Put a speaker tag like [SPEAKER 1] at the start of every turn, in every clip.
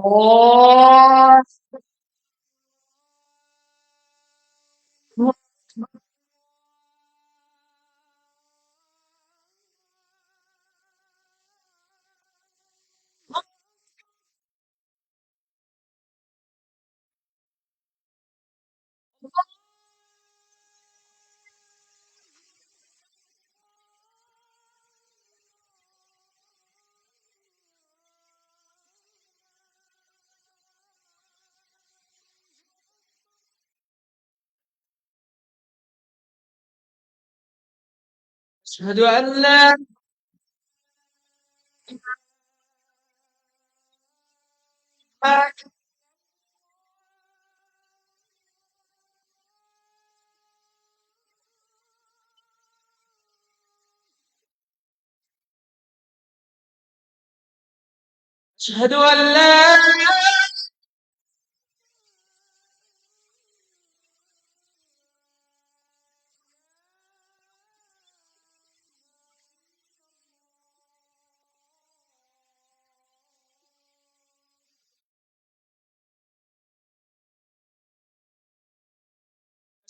[SPEAKER 1] الله أشهد أن لا إله أشهد أن لا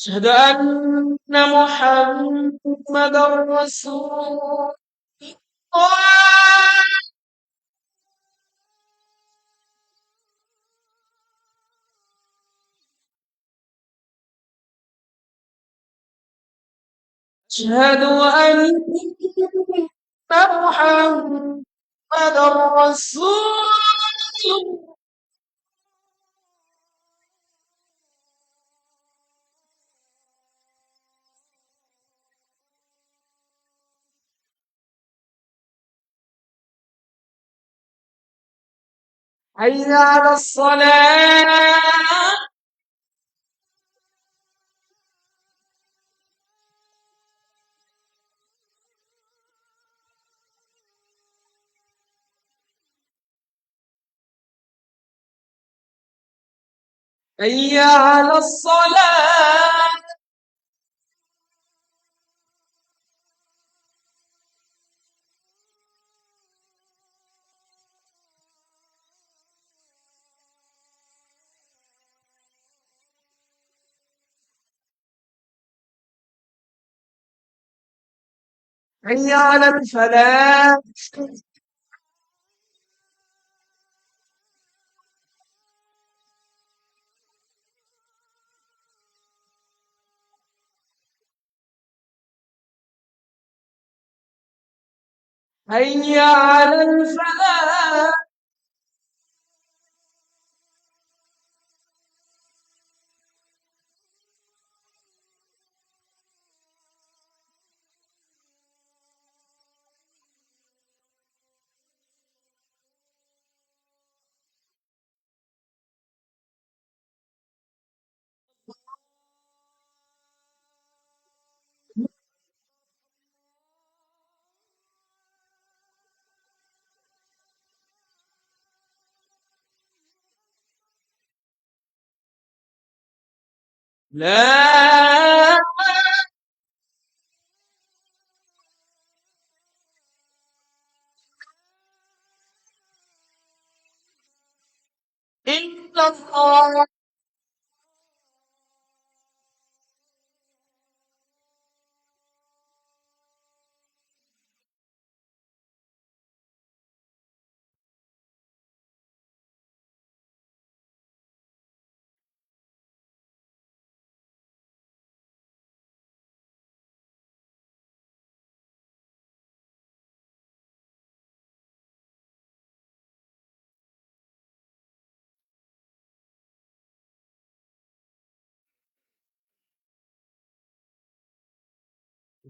[SPEAKER 1] أشهد أن محمدا رسول الله أشهد أن محمدا رسول الله حي على الصلاة حي على الصلاة حي على الفلاح حي على الفلاح لا إلا الله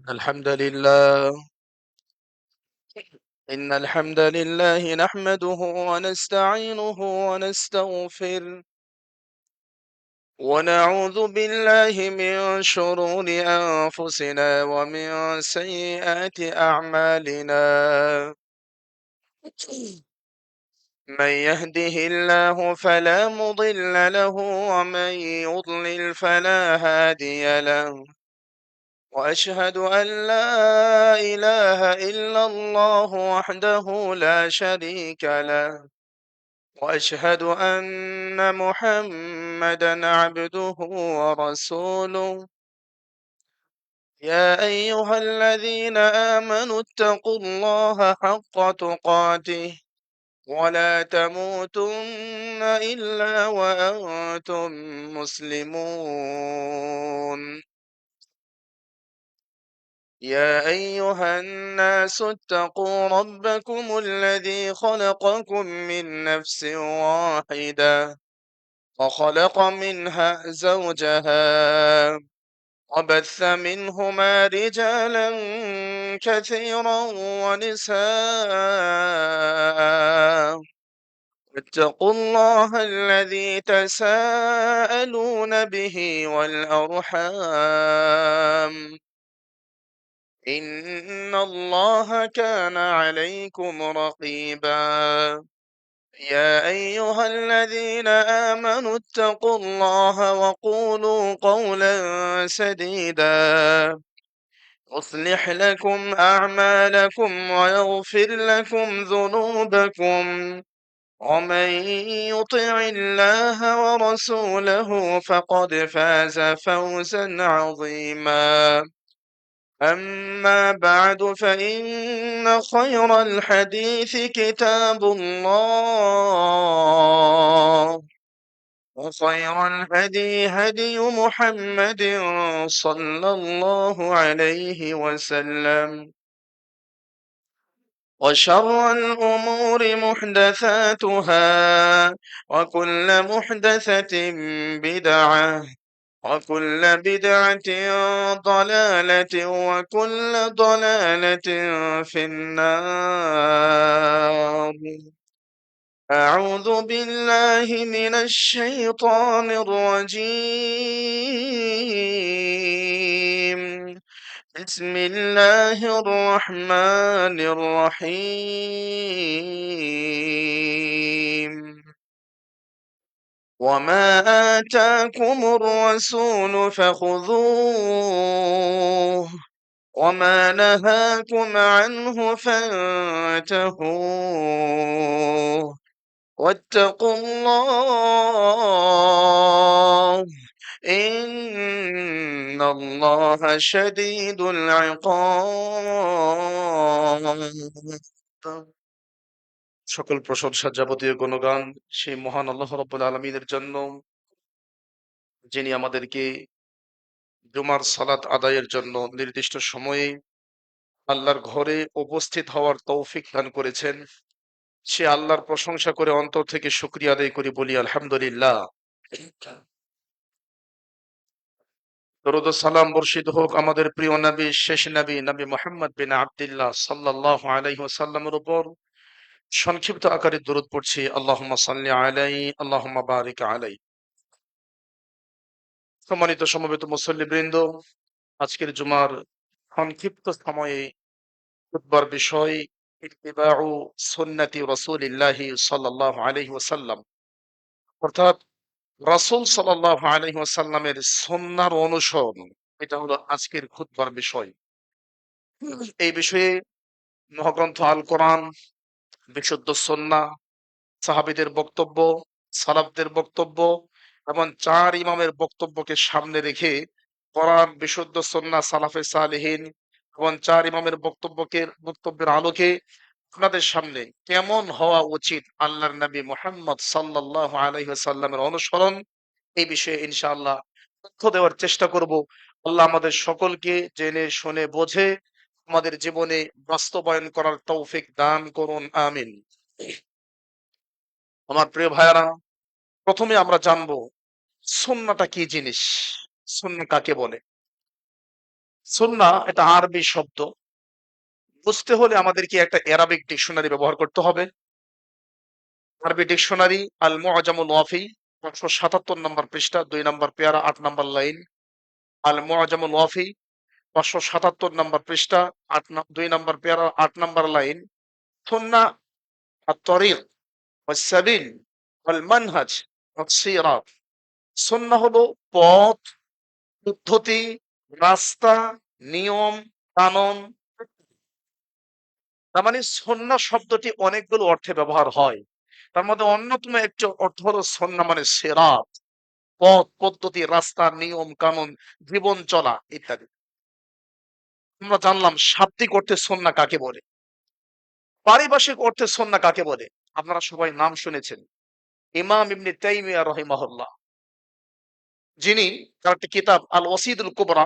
[SPEAKER 2] الحمد لله إن الحمد لله نحمده ونستعينه ونستغفره ونعوذ بالله من شرور أنفسنا ومن سيئات أعمالنا من يهده الله فلا مضل له ومن يضلل فلا هادي له وأشهد أن لا إله إلا الله وحده لا شريك له وأشهد أن محمدا عبده ورسوله. يا أيها الذين آمنوا اتقوا الله حق تقاته ولا تموتن إلا وأنتم مسلمون. يا أيها الناس اتقوا ربكم الذي خلقكم من نفس واحدة وخلق منها زوجها وبث منهما رجالا كثيرا ونساء. اتقوا الله الذي تساءلون به والأرحام إن الله كان عليكم رقيبا. يا أيها الذين آمنوا اتقوا الله وقولوا قولا سديدا يصلح لكم أعمالكم ويغفر لكم ذنوبكم ومن يطع الله ورسوله فقد فاز فوزا عظيما. أما بعد فإن خير الحديث كتاب الله وخير الهدي هدي محمد صلى الله عليه وسلم وشر الأمور محدثاتها وكل محدثة بدعة وكل بدعة ضلالة وكل ضلالة في النار. أعوذ بالله من الشيطان الرجيم. بسم الله الرحمن الرحيم. وما آتاكم الرسول فخذوه وما نهاكم عنه فانتهوا واتقوا الله إن الله شديد العقاب। সকল প্রশংসা যাবতীয় গুণগান সেই মহান আল্লাহ রাব্বুল আলামিনের জন্য, যিনি আমাদেরকে জুমার সালাত আদায়ের জন্য নির্দিষ্ট সময়ে আল্লাহর ঘরে উপস্থিত হওয়ার তৌফিক দান করেছেন। সে আল্লাহর প্রশংসা করে অন্তর থেকে শুকরিয়া আদায় করি, বলি আলহামদুলিল্লাহ। দরুদ ও সালাম বর্ষিত হোক আমাদের প্রিয় নবী, শেষ নবী, নবী মুহাম্মদ বিন আব্দুল্লাহ সাল্লাল্লাহু আলাইহি ওয়াসাল্লামের উপর। সংক্ষিপ্ত আকারে দরুদ পড়ছি, আল্লাহুম্মা সাল্লি আলাইহি আল্লাহুম্মা বারিক আলাইহি। সম্মানিত সমবেত মুসল্লিবৃন্দ, আজকের জুমার সংক্ষিপ্ত সময়ে খুতবার বিষয় ইত্তিবাউ সুন্নতি রাসূলিল্লাহি সাল্লাল্লাহু আলাইহি ওয়াসাল্লাম, অর্থাৎ রাসূল সাল্লাল্লাহু আলাইহি ওয়াসাল্লামের সুন্নাহর অনুসরণ। এটা হলো আজকের খুতবার বিষয়। এই বিষয়ে মহাগ্রন্থ আল কোরআন, বিশুদ্ধ সুন্নাহ, সাহাবীদের বক্তব্য, সালাফদের বক্তব্য এবং চার ইমামের বক্তব্যকে সামনে রেখে কোরআন, বিশুদ্ধ সুন্নাহ, সালাফে সালেহীন এবং চার ইমামের বক্তব্যের আলোকে আপনাদের সামনে কেমন হওয়া উচিত আল্লাহর নবী মুহাম্মদ সাল্লাল্লাহু আলাইহি ওয়াসাল্লামের অনুসরণ, এই বিষয়ে ইনশাআল্লাহ তথ্য দেওয়ার চেষ্টা করব। আল্লাহ আমাদের সকলকে জেনে শুনে বোঝে আমাদের জীবনে বাস্তবায়ন করার তৌফিক দান করুন, আমিন। আমার প্রিয় ভাইয়ারা, প্রথমে আমরা জানবো সুন্নাহটা কি জিনিস, সুন্নাহ কাকে বলে। সুন্নাহ এটা আরবি শব্দ। বুঝতে হলে আমাদেরকে একটা অ্যারাবিক ডিকশনারি ব্যবহার করতে হবে। আরবি ডিকশনারি আল মুআজামুল ওয়াফি, 577 নম্বর পৃষ্ঠা, 2 নম্বর পেয়ারা, 8 নম্বর লাইন। আল মুআজামুল ওয়াফি, 577 নম্বর পৃষ্ঠা, 2 নম্বর পেয়ারা, 8 নম্বর লাইন। সুন্নাহ আত-তরিক ওয়াস-সাবিল ওয়াল মানহাজ ওয়াস-সিরাত। সুন্নাহ হলো পথ, পদ্ধতি, রাস্তা, নিয়ম, কানুন। তার মানে সুন্নাহ শব্দটি অনেকগুলো অর্থে ব্যবহার হয়। তার মধ্যে অন্যতম একটি অর্থ হলো সুন্নাহ মানে সিরাত, পথ পদ্ধতি, রাস্তা, নিয়ম কানুন, জীবন চলা ইত্যাদি। আমরা জানলাম শাব্দিক অর্থে সুন্নাহ কাকে বলে, পারিভাষিক অর্থে সুন্নাহ কাকে বলে। আপনারা সবাই নাম শুনেছেন ইমাম ইবনে তাইমিয়া রাহিমাহুল্লাহ, যিনি তার একটি কিতাব আল ওয়াসিদুল কুবরা,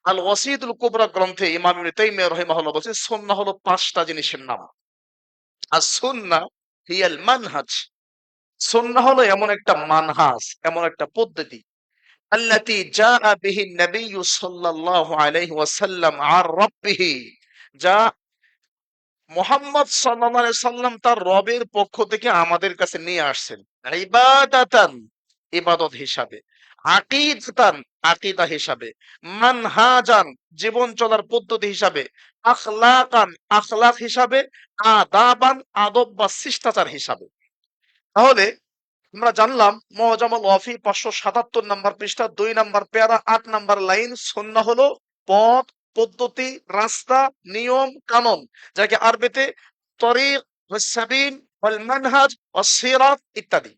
[SPEAKER 2] আল ওয়াসিদুল কুবরা গ্রন্থে ইমাম ইবনে তাইমিয়া রাহিমাহুল্লাহ বলছেন সুন্নাহ হলো ৫টা জিনিসের নাম। আর সুন্নাহ হিয়াল মানহাজ, সুন্নাহ হলো এমন একটা মানহাজ, এমন একটা পদ্ধতি আল্লাতী জাআ বিহি নবিয়্যু সাল্লাল্লাহু আলাইহি ওয়াসাল্লাম আর রাব্বিহি, যা মুহাম্মদ সাল্লাল্লাহু আলাইহি সাল্লাম তার রবের পক্ষ থেকে আমাদের কাছে নিয়ে আসছেন। ইবাদাতান, ইবাদত হিসাবে, আকিদাতান, আকিদা হিসাবে, মানহাজান, জীবন চলার পদ্ধতি হিসাবে, আখলাকান, আখলাক হিসাবে, আদাবান, আদব বা শিষ্টাচার হিসাবে। তাহলে আমরা জানলাম মুআজামুল ওয়াফি ৫৭৭ নাম্বার পৃষ্ঠা ২ নাম্বার পেয়ারা ৮ নাম্বার লাইন, সুন্নাহ হলো পথ, পদ্ধতি, রাস্তা, নিয়ম, কানুন, যাকে আরবিতে তরিক, ওয়াস-সাবিল, ওয়াল মানহাজ, ওয়াস-সিরাত ইত্যাদি।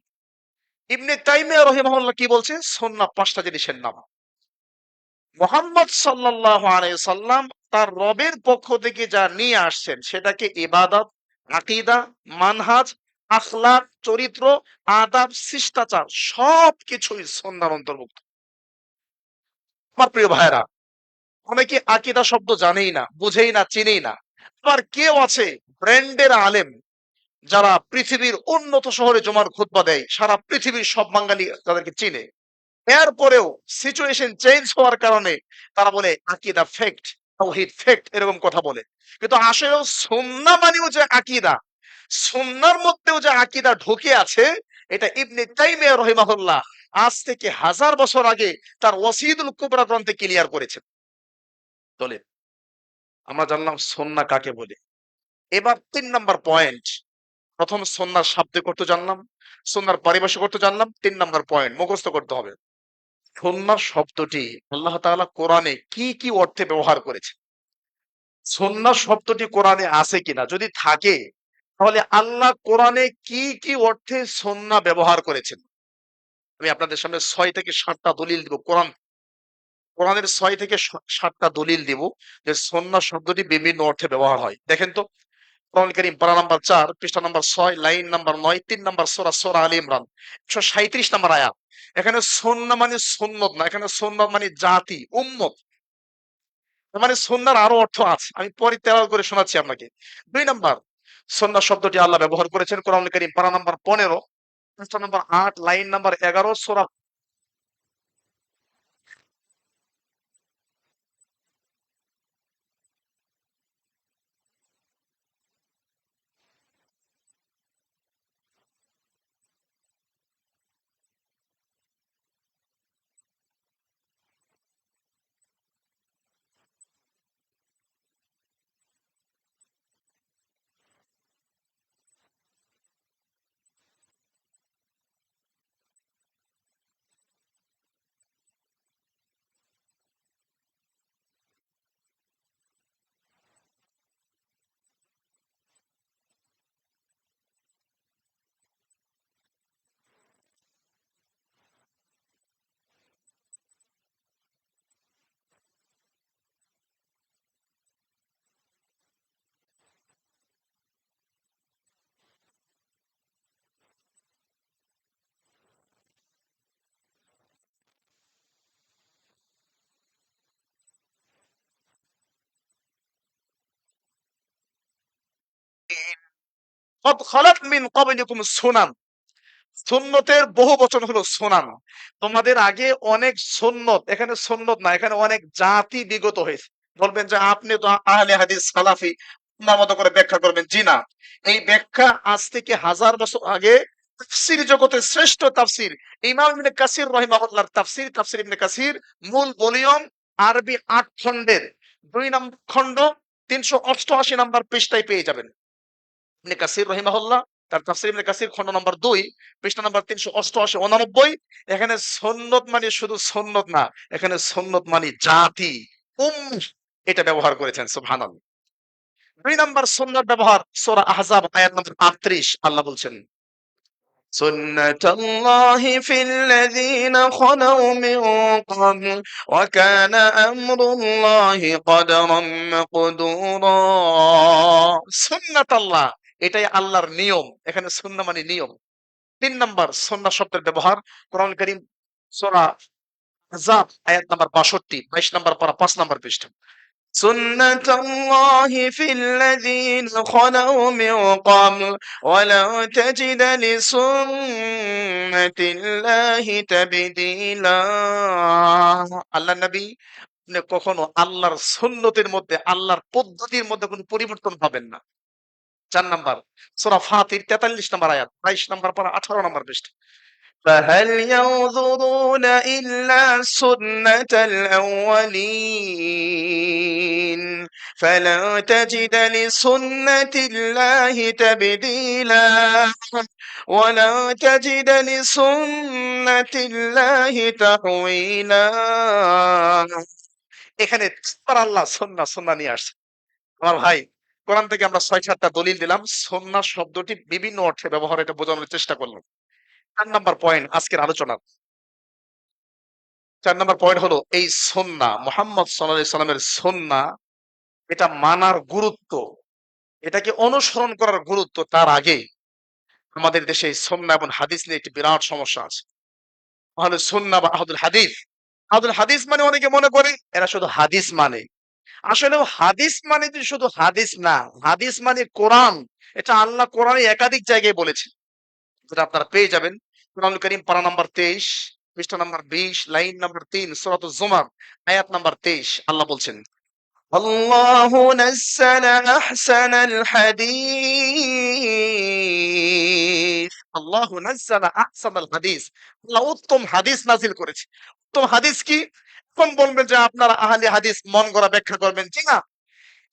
[SPEAKER 2] ইবনে তাইমিয়া রাহিমাহুল্লাহ কি বলছে? সুন্নাহ ৫টা জিনিসের নাম। মুহাম্মদ সাল্লাল্লাহু আলাইহি সাল্লাম তার রবের পক্ষ থেকে যা নিয়ে আসছেন সেটাকে ইবাদত, আকীদা, মানহাজ, আখলাক, চরিত্র, আদাব, শিষ্টাচার সবকিছুই সুন্নাহর অন্তর্ভুক্ত। আমার প্রিয় ভাইয়েরা, অনেকে আকীদা শব্দ জানেই না, বুঝেই না, চিনেই না। আবার কেউ আছে ব্র্যান্ডের আলেম, যারা পৃথিবীর উন্নত শহরে জুমার খুতবা দেয়, সারা পৃথিবীর সব বাঙালি তাদেরকে চিনে। এরপরেও সিচুয়েশন চেঞ্জ হওয়ার কারণে তারা বলে আকীদা ফেক্ট, তাওহীদ ফেক্ট, এরকম কথা বলে। কিন্তু আসলেও সুন্নাহ মানেও যে আকীদা, সুন্নাহর মধ্যেও যে আকীদা ঢুকে আছে, এটা ইবনে তাইমিয়া রাহিমাহুল্লাহ আজ থেকে ১০০০ বছর আগে তার ওয়াসিদুল কুবরা গ্রন্থে ক্লিয়ার করেছেন। চলে আমরা জানলাম সুন্নাহ কাকে বলে। এবার ৩ নাম্বার পয়েন্ট। প্রথম সুন্নাহর শাব্দিক অর্থ জানলাম, সুন্নাহর পারিভাষিক অর্থ জানলাম, ৩ নাম্বার পয়েন্ট মুখস্থ করতে হবে। সুন্নাহ শব্দটি আল্লাহ তাআলা কোরআনে কি কি অর্থে ব্যবহার করেছে? সুন্নাহ শব্দটি কোরআনে আছে কিনা? যদি থাকে তাহলে আল্লাহ কোরআনে কি কি অর্থে সুন্নাহ ব্যবহার করেছেন? আমি আপনাদের সামনে ৬ থেকে ৭ টা দলিল দিব। কোরআনের ৬ থেকে ৭ টা দলিল দিব যে সুন্নাহ শব্দটি বিভিন্ন অর্থে ব্যবহার হয়। দেখেন তো, কোরআনুল কারীম পারা নাম্বার ৪ পৃষ্ঠা নাম্বার ৬ লাইন নাম্বার ৯, ৩ নাম্বার সূরা আলে ইমরান ১৩৭ নাম্বার আয়াত। এখানে সুন্নাহ মানে সুন্নত না, এখানে সুন্নাত মানে জাতি, উম্মত। তার মানে সুন্নাহর আরো অর্থ আছে। আমি পরে তেলাওয়াত করে শোনাচ্ছি আপনাকে। ২ নাম্বার, সুন্নাহ শব্দটি আল্লাহ ব্যবহার করেছেন কোরআনুল কারীম পারা নাম্বার ১৫ পৃষ্ঠা নাম্বার ৮ লাইন নাম্বার ১১ সূরা ক্বাদ খালাত মিন ক্বাবলিকুম সুনান। সুন্নতের বহু বচন হলো সুনান। তোমাদের আগে অনেক সুন্নত, এখানে সুন্নত না, এখানে অনেক জাতি বিগত হয়েছে। বলবেন যে আপনি তো আহলে হাদিস সালাফি, আপনার মতো করে ব্যাখ্যা করবেন। জি না, এই ব্যাখ্যা আজ থেকে ১০০০ বছর আগে তাফসীর জগতের শ্রেষ্ঠ তাফসীর ইমাম ইবনে কাসির রাহিমাহুল্লাহর তাফসীর, তাফসীর ইবনে কাসির মূল ভলিউম আরবি ৮ খণ্ডের ২ নম্বর খণ্ড ৩৮৮ নম্বর পৃষ্ঠায় পেয়ে যাবেন। ইবনে কাসির রাহিমাহুল্লাহ তার তাফসীর ইবনে কাসির খণ্ড নম্বর ২ পৃষ্ঠা নম্বর ৩৮৮ ৮৯। এখানে সুন্নত মানে শুধু সুন্নত না, এখানে সুন্নত মানে জাতি, এটা ব্যবহার করেছেন। সুবহানাল্লাহ। ২ নাম্বার সুন্নাহর ব্যবহার সূরা আহজাব আয়াত নম্বর ৩৮ আল্লাহ বলছেন سنة الله في الذين خلوا من قبل وكان أمر الله قدرا مقدورا সুন্নাত আল্লাহ, এটাই আল্লাহর নিয়ম। এখানে সুন্নাহ মানে নিয়ম। ৩ নাম্বার সুন্নাহ শব্দের ব্যবহার কোরআন কারীম সূরা আহজাব আয়াত নাম্বার ৬২, ২২ নাম্বার পারা ৫ নাম্বার পৃষ্ঠা। سنة الله في الذين خلوا من قبل ولن تجد لسنة الله تبديلا আল্লাহ নবী, আপনি কখনো আল্লাহর সুন্নতের মধ্যে, আল্লাহর পদ্ধতির মধ্যে কোনো পরিবর্তন পাবেন না। ৪ নাম্বার সূরা ফাতির ৪৩ নাম্বার আয়াত, ২২ নাম্বার পারা ১৮ নাম্বার পৃষ্ঠা। فهل ينظرون إلا سنة الأولين فلا تجد لسنة الله تبديلا ولا تجد لسنة الله تحويلا এখানে আল্লাহ সুন্নাহ সুন্নাহ নিয়ে আসছে। আমার ভাই, কোরআন থেকে আমরা ৬-৭টা দলিল দিলাম। সুন্নাহ শব্দটি বিভিন্ন অর্থে ব্যবহার, এটা বোঝানোর চেষ্টা করলাম। ৪ নাম্বার পয়েন্ট আজকের আলোচনার। ৪ নাম্বার পয়েন্ট হলো এই সুন্নাহ, মুহাম্মদ সাল্লাল্লাহু আলাইহি সাল্লামের সুন্নাহ, এটা মানার গুরুত্ব, এটাকে অনুসরণ করার গুরুত্ব। তার আগে আমাদের দেশে এই সুন্নাহ এবং হাদিস নিয়ে একটি বিরাট সমস্যা আছে। আহলে সুন্নাহ বা আহলুল হাদিস, আহলুল হাদিস মানে অনেকে মনে করে এরা শুধু হাদিস মানে। আসলেও হাদিস মানে যে শুধু হাদিস না, হাদিস মানে কোরআন। এটা আল্লাহ কোরআনে একাধিক জায়গায় বলেছেন, যেটা আপনারা পেয়ে যাবেন কোরআনুল কারীম পারা নাম্বার ২৩, পৃষ্ঠা নাম্বার ২০, লাইন নাম্বার ৩, সূরাতুজ জুমার আয়াত নাম্বার ২৩। আল্লাহ বলছেন, আল্লাহু নাযালা আহসানাল হাদীস, আল্লাহু নাযালা আহসানাল হাদীস, আল্লাহ উত্তম হাদিস নাযিল করেছে। উত্তম হাদিস কি? এখন বলবেন যে আপনারা আহলে হাদিস মন গড়া ব্যাখ্যা করবেন। জি না,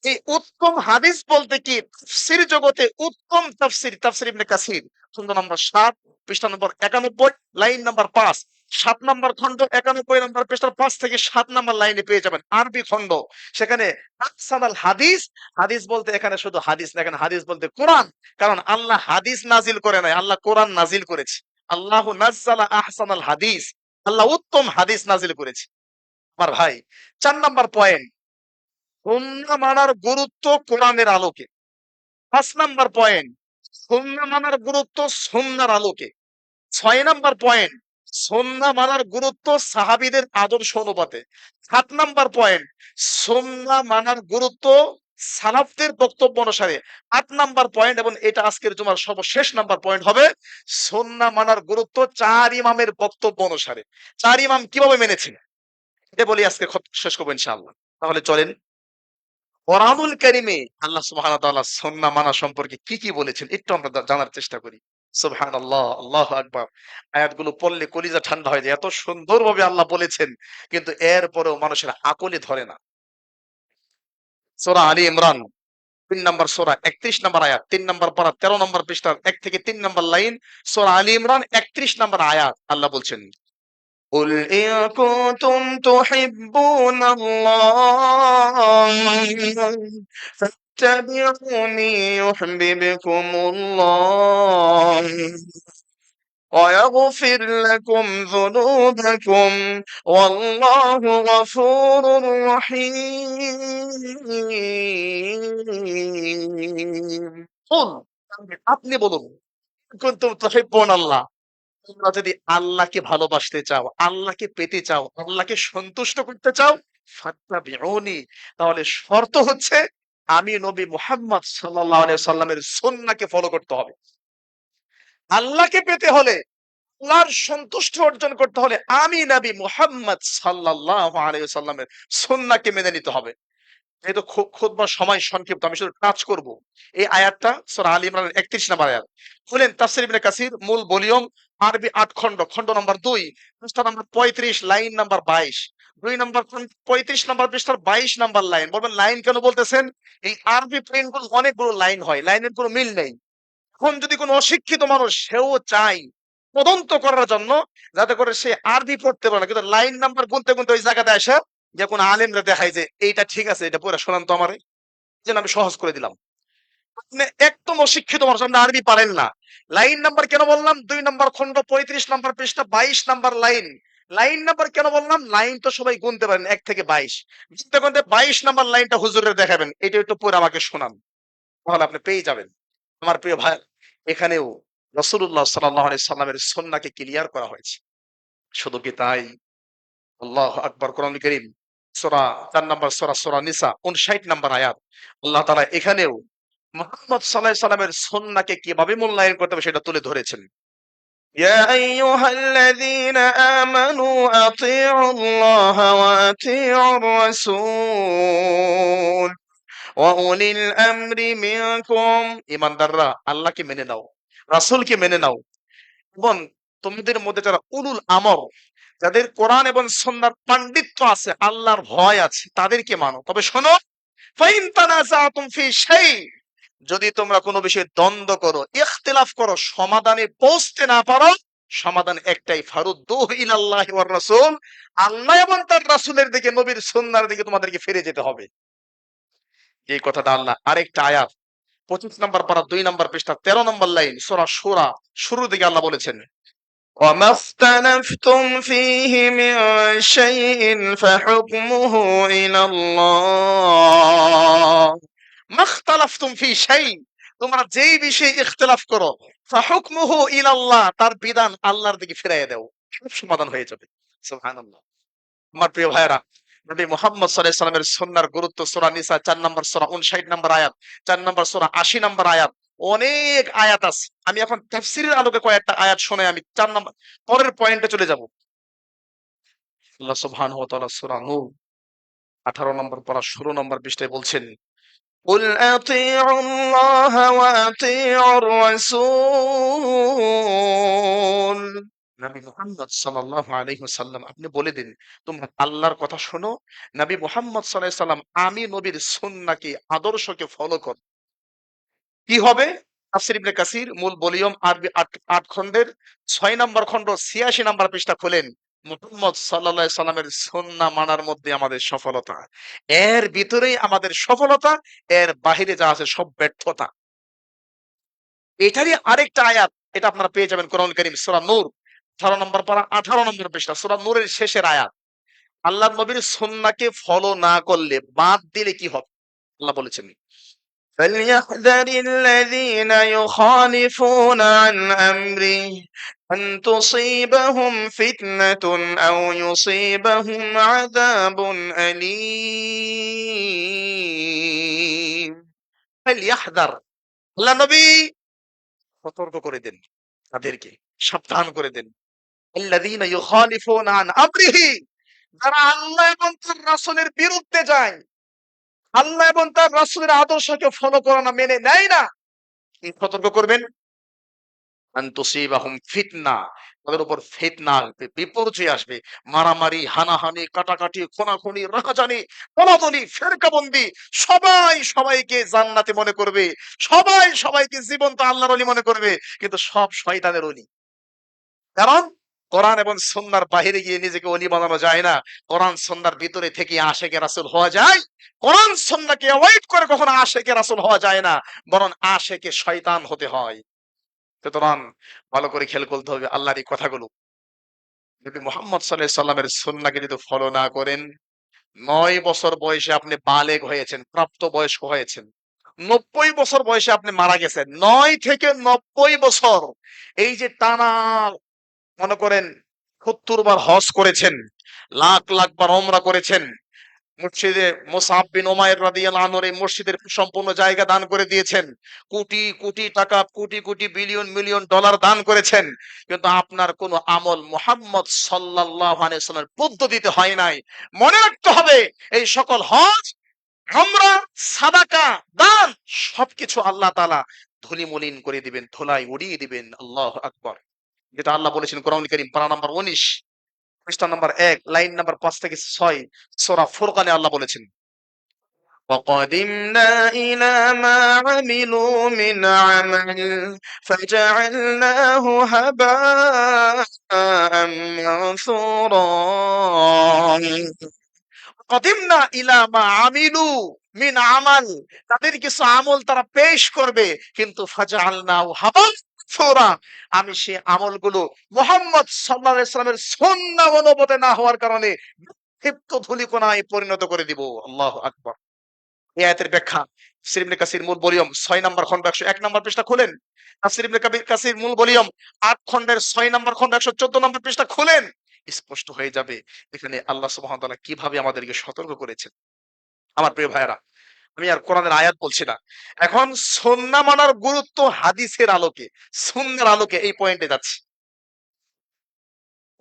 [SPEAKER 2] এই উত্তম হাদিস বলতে কি তাফসীর জগতে উত্তম তাফসীর, তাফসীর ইবনে কাসির খন্ড নাম্বার ৭, পৃষ্ঠা নম্বর ৯১, লাইন নাম্বার ৫, ৭ নাম্বার খন্ড ৯১ নাম্বার পৃষ্ঠার ৫ থেকে ৭ নাম্বার লাইনে পেয়ে যাবেন আরবি খন্ড। সেখানে আকসানাল হাদিস, হাদিস বলতে এখানে শুধু হাদিস না, এখানে হাদিস বলতে কোরআন। কারণ আল্লাহ হাদিস নাজিল করে নাই, আল্লাহ কোরআন নাজিল করেছে। আল্লাহু নাযালা আহসানাল হাদিস, আল্লাহ উত্তম হাদিস নাজিল করেছে। আমার ভাই, ৪ নাম্বার পয়েন্ট, সুন্নাহ মানার গুরুত্ব কোরআনের আলোকে। ৫ নাম্বার পয়েন্ট, সুন্নাহ মানার গুরুত্ব সুন্নাহর আলোকে। ৬ নাম্বার পয়েন্ট, সুন্নাহ মানার গুরুত্ব সাহাবীদের আদর্শ অনুপাতে। ৭ নাম্বার পয়েন্ট, সুন্নাহ মানার গুরুত্ব সালাফদের বক্তব্য অনুসারে। ৮ নাম্বার পয়েন্ট, এবং এটা আজকের জুমার সর্বশেষ নাম্বার পয়েন্ট হবে, সুন্নাহ মানার গুরুত্ব ৪ ইমামের বক্তব্য অনুসারে। ৪ ইমাম কিভাবে মেনেছেন এটা বলি, আজকে শেষ করবো ইনশাআল্লাহ। তাহলে চলেন কোরআনুল কারীমে আল্লাহ সুবহানাহু ওয়া তাআলা সুন্নাহ মানা সম্পর্কে কি কি বলেছেন একটু আমরা জানার চেষ্টা করি। সুবহানাল্লাহ, আল্লাহু আকবার। আয়াতগুলো পড়লে কলিজা ঠান্ডা হয়ে যায়। এত সুন্দরভাবে আল্লাহ বলেছেন, কিন্তু এরপরেও মানুষের আকলে ধরে না। সূরা আলী ইমরান ৩ নাম্বার সূরা ৩১ নাম্বার আয়াত, ৩ নাম্বার পারা ১৩ নাম্বার পৃষ্ঠার ১ থেকে ৩ নাম্বার লাইন, সূরা আলী ইমরান ৩১ নাম্বার আয়াত। আল্লাহ বলছেন, قل إن كنتم تحبون الله فاتبعوني يحببكم الله ويغفر لكم ذنوبكم والله غفور رحيم قل, আপনি বলুন, কুনতুম তুহিব্বুন আল্লাহ, তোমরা যদি আল্লাহকে ভালোবাসতে চাও, আল্লাহকে পেতে চাও, আল্লাহকে সন্তুষ্ট করতে চাও, ফাত্তাবিউনি, তাহলে শর্ত হচ্ছে আমি নবী মুহাম্মদ সাল্লাল্লাহু আলাইহি সাল্লামের সুন্নাহকে ফলো করতে হবে। আল্লাহকে পেতে হলে, আল্লাহর সন্তুষ্টি অর্জন করতে হলে আমি নবী মুহাম্মদ সাল্লাল্লাহু আলাইহি সাল্লামের সুন্নাহকে মেনে নিতে হবে। যেহেতু খুতবার সময় সংক্ষিপ্ত, আমি শুধু টাচ করব এই আয়াতটা, সূরা আলী ইমরানের ৩১ নাম্বার আয়াত। খুলেন তাফসীর ইবনে কাসির মূল ভলিউম, আরবি ৮ খন্ড, খন্ড নাম্বার ২, পৃষ্ঠা number ৩৫, line number ২২, ২ number ৩৫ number পৃষ্ঠার ২২ নাম্বার লাইন। বলবেন লাইন কেন বলতেছেন? এই আরবি প্রিন্টগুলো অনেকগুলো লাইন হয়, লাইনের কোনো মিল নেই। এখন যদি কোনো অশিক্ষিত মানুষ সেও চায় তদন্ত করার জন্য, যাতে করে সে আরবি পড়তে পারে না, কিন্তু লাইন নাম্বার গুনতে গুনতে ওই জায়গাতে আসে যে কোনো আলেমরা দেখায় যে এইটা ঠিক আছে, এটা পড়ে শোনান তো আমারে, যেন আমি সহজ করে দিলাম। আপনি একদম অশিক্ষিত মানুষ, আপনি আরবি পারেন না। লাইন নাম্বার কেন বললাম? ২ নাম্বার খন্ড ৩৫ নাম্বার পৃষ্ঠা ২২ নাম্বার লাইন। লাইন নাম্বার কেন বললাম? লাইন তো সবাই গুনতে পারেন ১ থেকে ২২। গুনতে, গুনতে ২২ নাম্বার লাইনটা হুজুরের দেখাবেন। এটা একটু পড়ে আমাকে শোনান। তাহলে আপনি পেয়ে যাবেন। আমার প্রিয় ভাই, এখানেও রাসূলুল্লাহ সাল্লাল্লাহু আলাইহি সাল্লামের সুন্নাহকে ক্লিয়ার করা হয়েছে। শুধু কি তাই? আল্লাহু আকবার! কোরআনুল কারীম সূরা ৪ নাম্বার সূরা নিসা ৫৯ নাম্বার আয়াত। আল্লাহ তাআলা এখানেও মুহাম্মদ সাল্লাল্লাহু আলাইহি সাল্লামের সুন্নাহকে কিভাবে মূল্যায়ন করতে হবে সেটা তুলে ধরেছেন।
[SPEAKER 3] يا أيها الذين آمنوا أطيعوا الله وأطيعوا الرسول وأولي الأمر منكم।
[SPEAKER 2] ঈমানদাররা আল্লাহকে মেনে নাও, রাসূলকে মেনে নাও এবং তোমাদের মধ্যে যারা উলুল আমর, যাদের কোরআন এবং সুন্নাহর পাণ্ডিত্য আছে, আল্লাহর ভয় আছে, তাদেরকে মানো। তবে শোনো, ফাইন তানাজাতুম ফি শাই, যদি তোমরা কোনো বিষয়ে দ্বন্দ্ব করো, ইখতিলাফ করো, সমাধানে পৌঁছতে না পারো, সমাধান একটাই, ফারুদ্দুহু ইলাল্লাহি ওয়ার রাসূল, আল্লাহ এবং তার রাসূলের দিকে, নবীর সুন্নাহর দিকে তোমাদেরকে ফিরে যেতে হবে। এই কথাটা আল্লাহ আরেকটা আয়াত ২৫ নাম্বার পারা ২ নাম্বার পৃষ্ঠা ১৩ নম্বর লাইন সূরা শুরা শুরুর দিকে আল্লাহ বলেছেন,
[SPEAKER 3] وما اختلفتم فيه من شيء فحكمه إلى الله।
[SPEAKER 2] মাখতালাফতুম ফি শাই, তোমরা যেই বিষয়ে ইখতিলাফ করো, ফাহুকমুহু ইলাল্লাহ, তার বিধান আল্লাহর দিকে ফিরাইয়া দাও, সব সমাধান হয়ে যাবে। সুবহানাল্লাহ। আমার প্রিয় ভাইয়েরা, নবী মুহাম্মদ সাল্লাল্লাহু আলাইহি সাল্লামের সুন্নাহর গুরুত্ব সূরা নিসা ৪ নাম্বার সূরা ৫৯ নাম্বার আয়াত, ৪ নাম্বার সূরা ৮০ নাম্বার আয়াত, অনেক আয়াত আছে। আমি এখন তাফসীরের আলোকে কয়েকটা আয়াত শোনাই, আমি ৪ নাম্বার পরের পয়েন্টে চলে যাব। আল্লাহ সুবহানাহু ওয়া তাআলা সূরা নূর ১৮ নম্বর পারা ১৬ নম্বর পৃষ্ঠায় বলছেন,
[SPEAKER 3] قل أطيعوا الله وأطيعوا الرسول।
[SPEAKER 2] নবী মুহাম্মদ সাল্লাল্লাহু আলাইহি ওয়াসাল্লাম আপনি বলে দিন, তোমরা আল্লাহর কথা শোনো, নবী মুহাম্মদ সাল্লাল্লাহু আলাইহি সাল্লাম আমি নবীর সুন্নাহকে, আদর্শকে ফলো করো। কি হবে? তাফসীর ইবনে কাসির মূল ভলিউম আরবি ৮ খন্ডের ৬ নাম্বার খন্ড ৮৬ নাম্বার পৃষ্ঠা খোলেন। মুহাম্মদ সাল্লাল্লাহু আলাইহি সাল্লামের সুন্নাহ মানার মধ্যে আমাদের সফলতা। এর ভিতরেই আমাদের সফলতা, এর বাহিরে যা আছে সব ব্যর্থতা। এটারই আরেকটা আয়াত, এটা আপনারা পেয়ে যাবেন কোরআনুল কারীম সূরা নূর ১৮ নম্বর পারা ১৮ নম্বর পৃষ্ঠা, সূরা নূরের শেষের আয়াত। আল্লাহর নবীর সুন্নাহকে ফলো না করলে, বাদ দিলে কি হবে? আল্লাহ বলেছেন,
[SPEAKER 3] فليحذر الذين يخالفون عن أمره أن تصيبهم فتنة أو يصيبهم عذاب أليم।
[SPEAKER 2] ফালইয়াহযার, আল্লাহ নবী সতর্ক করে দেন তাদেরকে, সাবধান করে দেন। আল্লাযীনা ইউখালিফুনা আন আমরিহি, যারা আল্লাহ এবং তার রাসূলের বিরুদ্ধে যায়, আল্লাহ এবং তার রাসূলের আদর্শকে ফলো করে না, মেনে নেয় না, কি সতর্ক করবেন? আন তুসিবাহুম ফিতনা, তাদের উপর ফিতনা আসবে, বিপর্যয় আসবে, মারামারি, হানাহানি, কাটাকাটি, খুনাখুনি, রাহাজানি, দলাদলি, ফিরকাবন্দি, সবাই সবাইকে জান্নাতি মনে করবে, সবাই সবাইকে জীবন্ত আল্লাহর ওলি মনে করবে, কিন্তু সব শয়তানের ওলি। কারণ কোরআন এবং সুন্নাহর বাহিরে গিয়ে নিজেকে ওলি বানানো যায় না। কোরআন সুন্নাহর ভিতরে থেকে আশেকে রাসূল হওয়া যায়। কোরআন সুন্নাহকে অ্যাভয়েড করে কখনো আশেকে রাসূল হওয়া যায় না, বরং আশেকে শয়তান হতে হয়। সুতরাং ভালো করে খেয়াল করতে হবে আল্লাহর এই কথাগুলো। নবী মুহাম্মদ সাল্লাল্লাহু আলাইহি সাল্লামের সুন্নাহকে যদি ফলো না করেন, ৯ বছর বয়সে আপনি বালেগ হয়েছেন, প্রাপ্ত বয়স্ক হয়েছেন। ৯০ বছর বয়সে আপনি মারা গেছেন। ৯ থেকে ৯০ বছর এই যে টানা মনে করেন ৭০ বার হজ করেছেন, লাখ লাখ বার ওমরা করেছেন। মসজিদে মুসআব বিন উমাইর রাদিয়াল্লাহু আনহুর এই মসজিদের সম্পূর্ণ জায়গা দান করে দিয়েছেন। কোটি কোটি টাকা, crore crore billion million dollar দান করেছেন। কিন্তু আপনার কোন আমল মুহাম্মদ সাল্লাল্লাহু আলাইহি ওয়াসাল্লামের পদ্ধতিতে হয় নাই। মনে রাখতে হবে, এই সকল হজ, উমরা, সাদাকা, দান সবকিছু আল্লাহ তাআলা ধুলিমলিন করে দিবেন, ধুলায় উড়িয়ে দিবেন। আল্লাহু আকবার। যেটা আল্লাহ বলেছেন কোরআনুল কারীম পারা নাম্বার ১৯ পৃষ্ঠা নাম্বার ১ লাইন নাম্বার ৫ থেকে ৬ সূরা ফুরকানে আল্লাহ বলেছেন,
[SPEAKER 3] وقدمنا إلى ما عملوا من عمل فجعلناه هباء منثورا।
[SPEAKER 2] قدمنا إلى ما عملوا মিন আমাল, তাদের কিছু আমল তারা পেশ করবে, কিন্তু ফাজআলনাহু হাবান মানসুরা, আমি সেই আমলগুলো মুহাম্মদ সাল্লাল্লাহু আলাইহি সাল্লামের সুন্নাহ অনুপাতে না হওয়ার কারণে ক্ষিপ্ত ধূলিকণায় পরিণত করে দিব। আল্লাহু আকবার। এই আয়াতের ব্যাখ্যা তাফসীর ইবনে কাসির মূল ভলিউম ৬ নম্বর খন্ড ১০১ নম্বর পৃষ্ঠা খুলেন। তাফসীর ইবনে কাসির মূল ভলিউম ৮ খন্ডের ৬ নম্বর খন্ড ১১৪ নম্বর পৃষ্ঠা খুলেন। স্পষ্ট হয়ে যাবে এখানে আল্লাহ সুবহানাহু ওয়া তাআলা কিভাবে আমাদেরকে সতর্ক করেছেন। আমার প্রিয় ভাইয়েরা, আমি আর কোরআনের আয়াত বলছি না। এখন সুন্নাহ মানার গুরুত্ব হাদিসের আলোকে, সুন্নাহর আলোকে এই পয়েন্টে যাচ্ছি।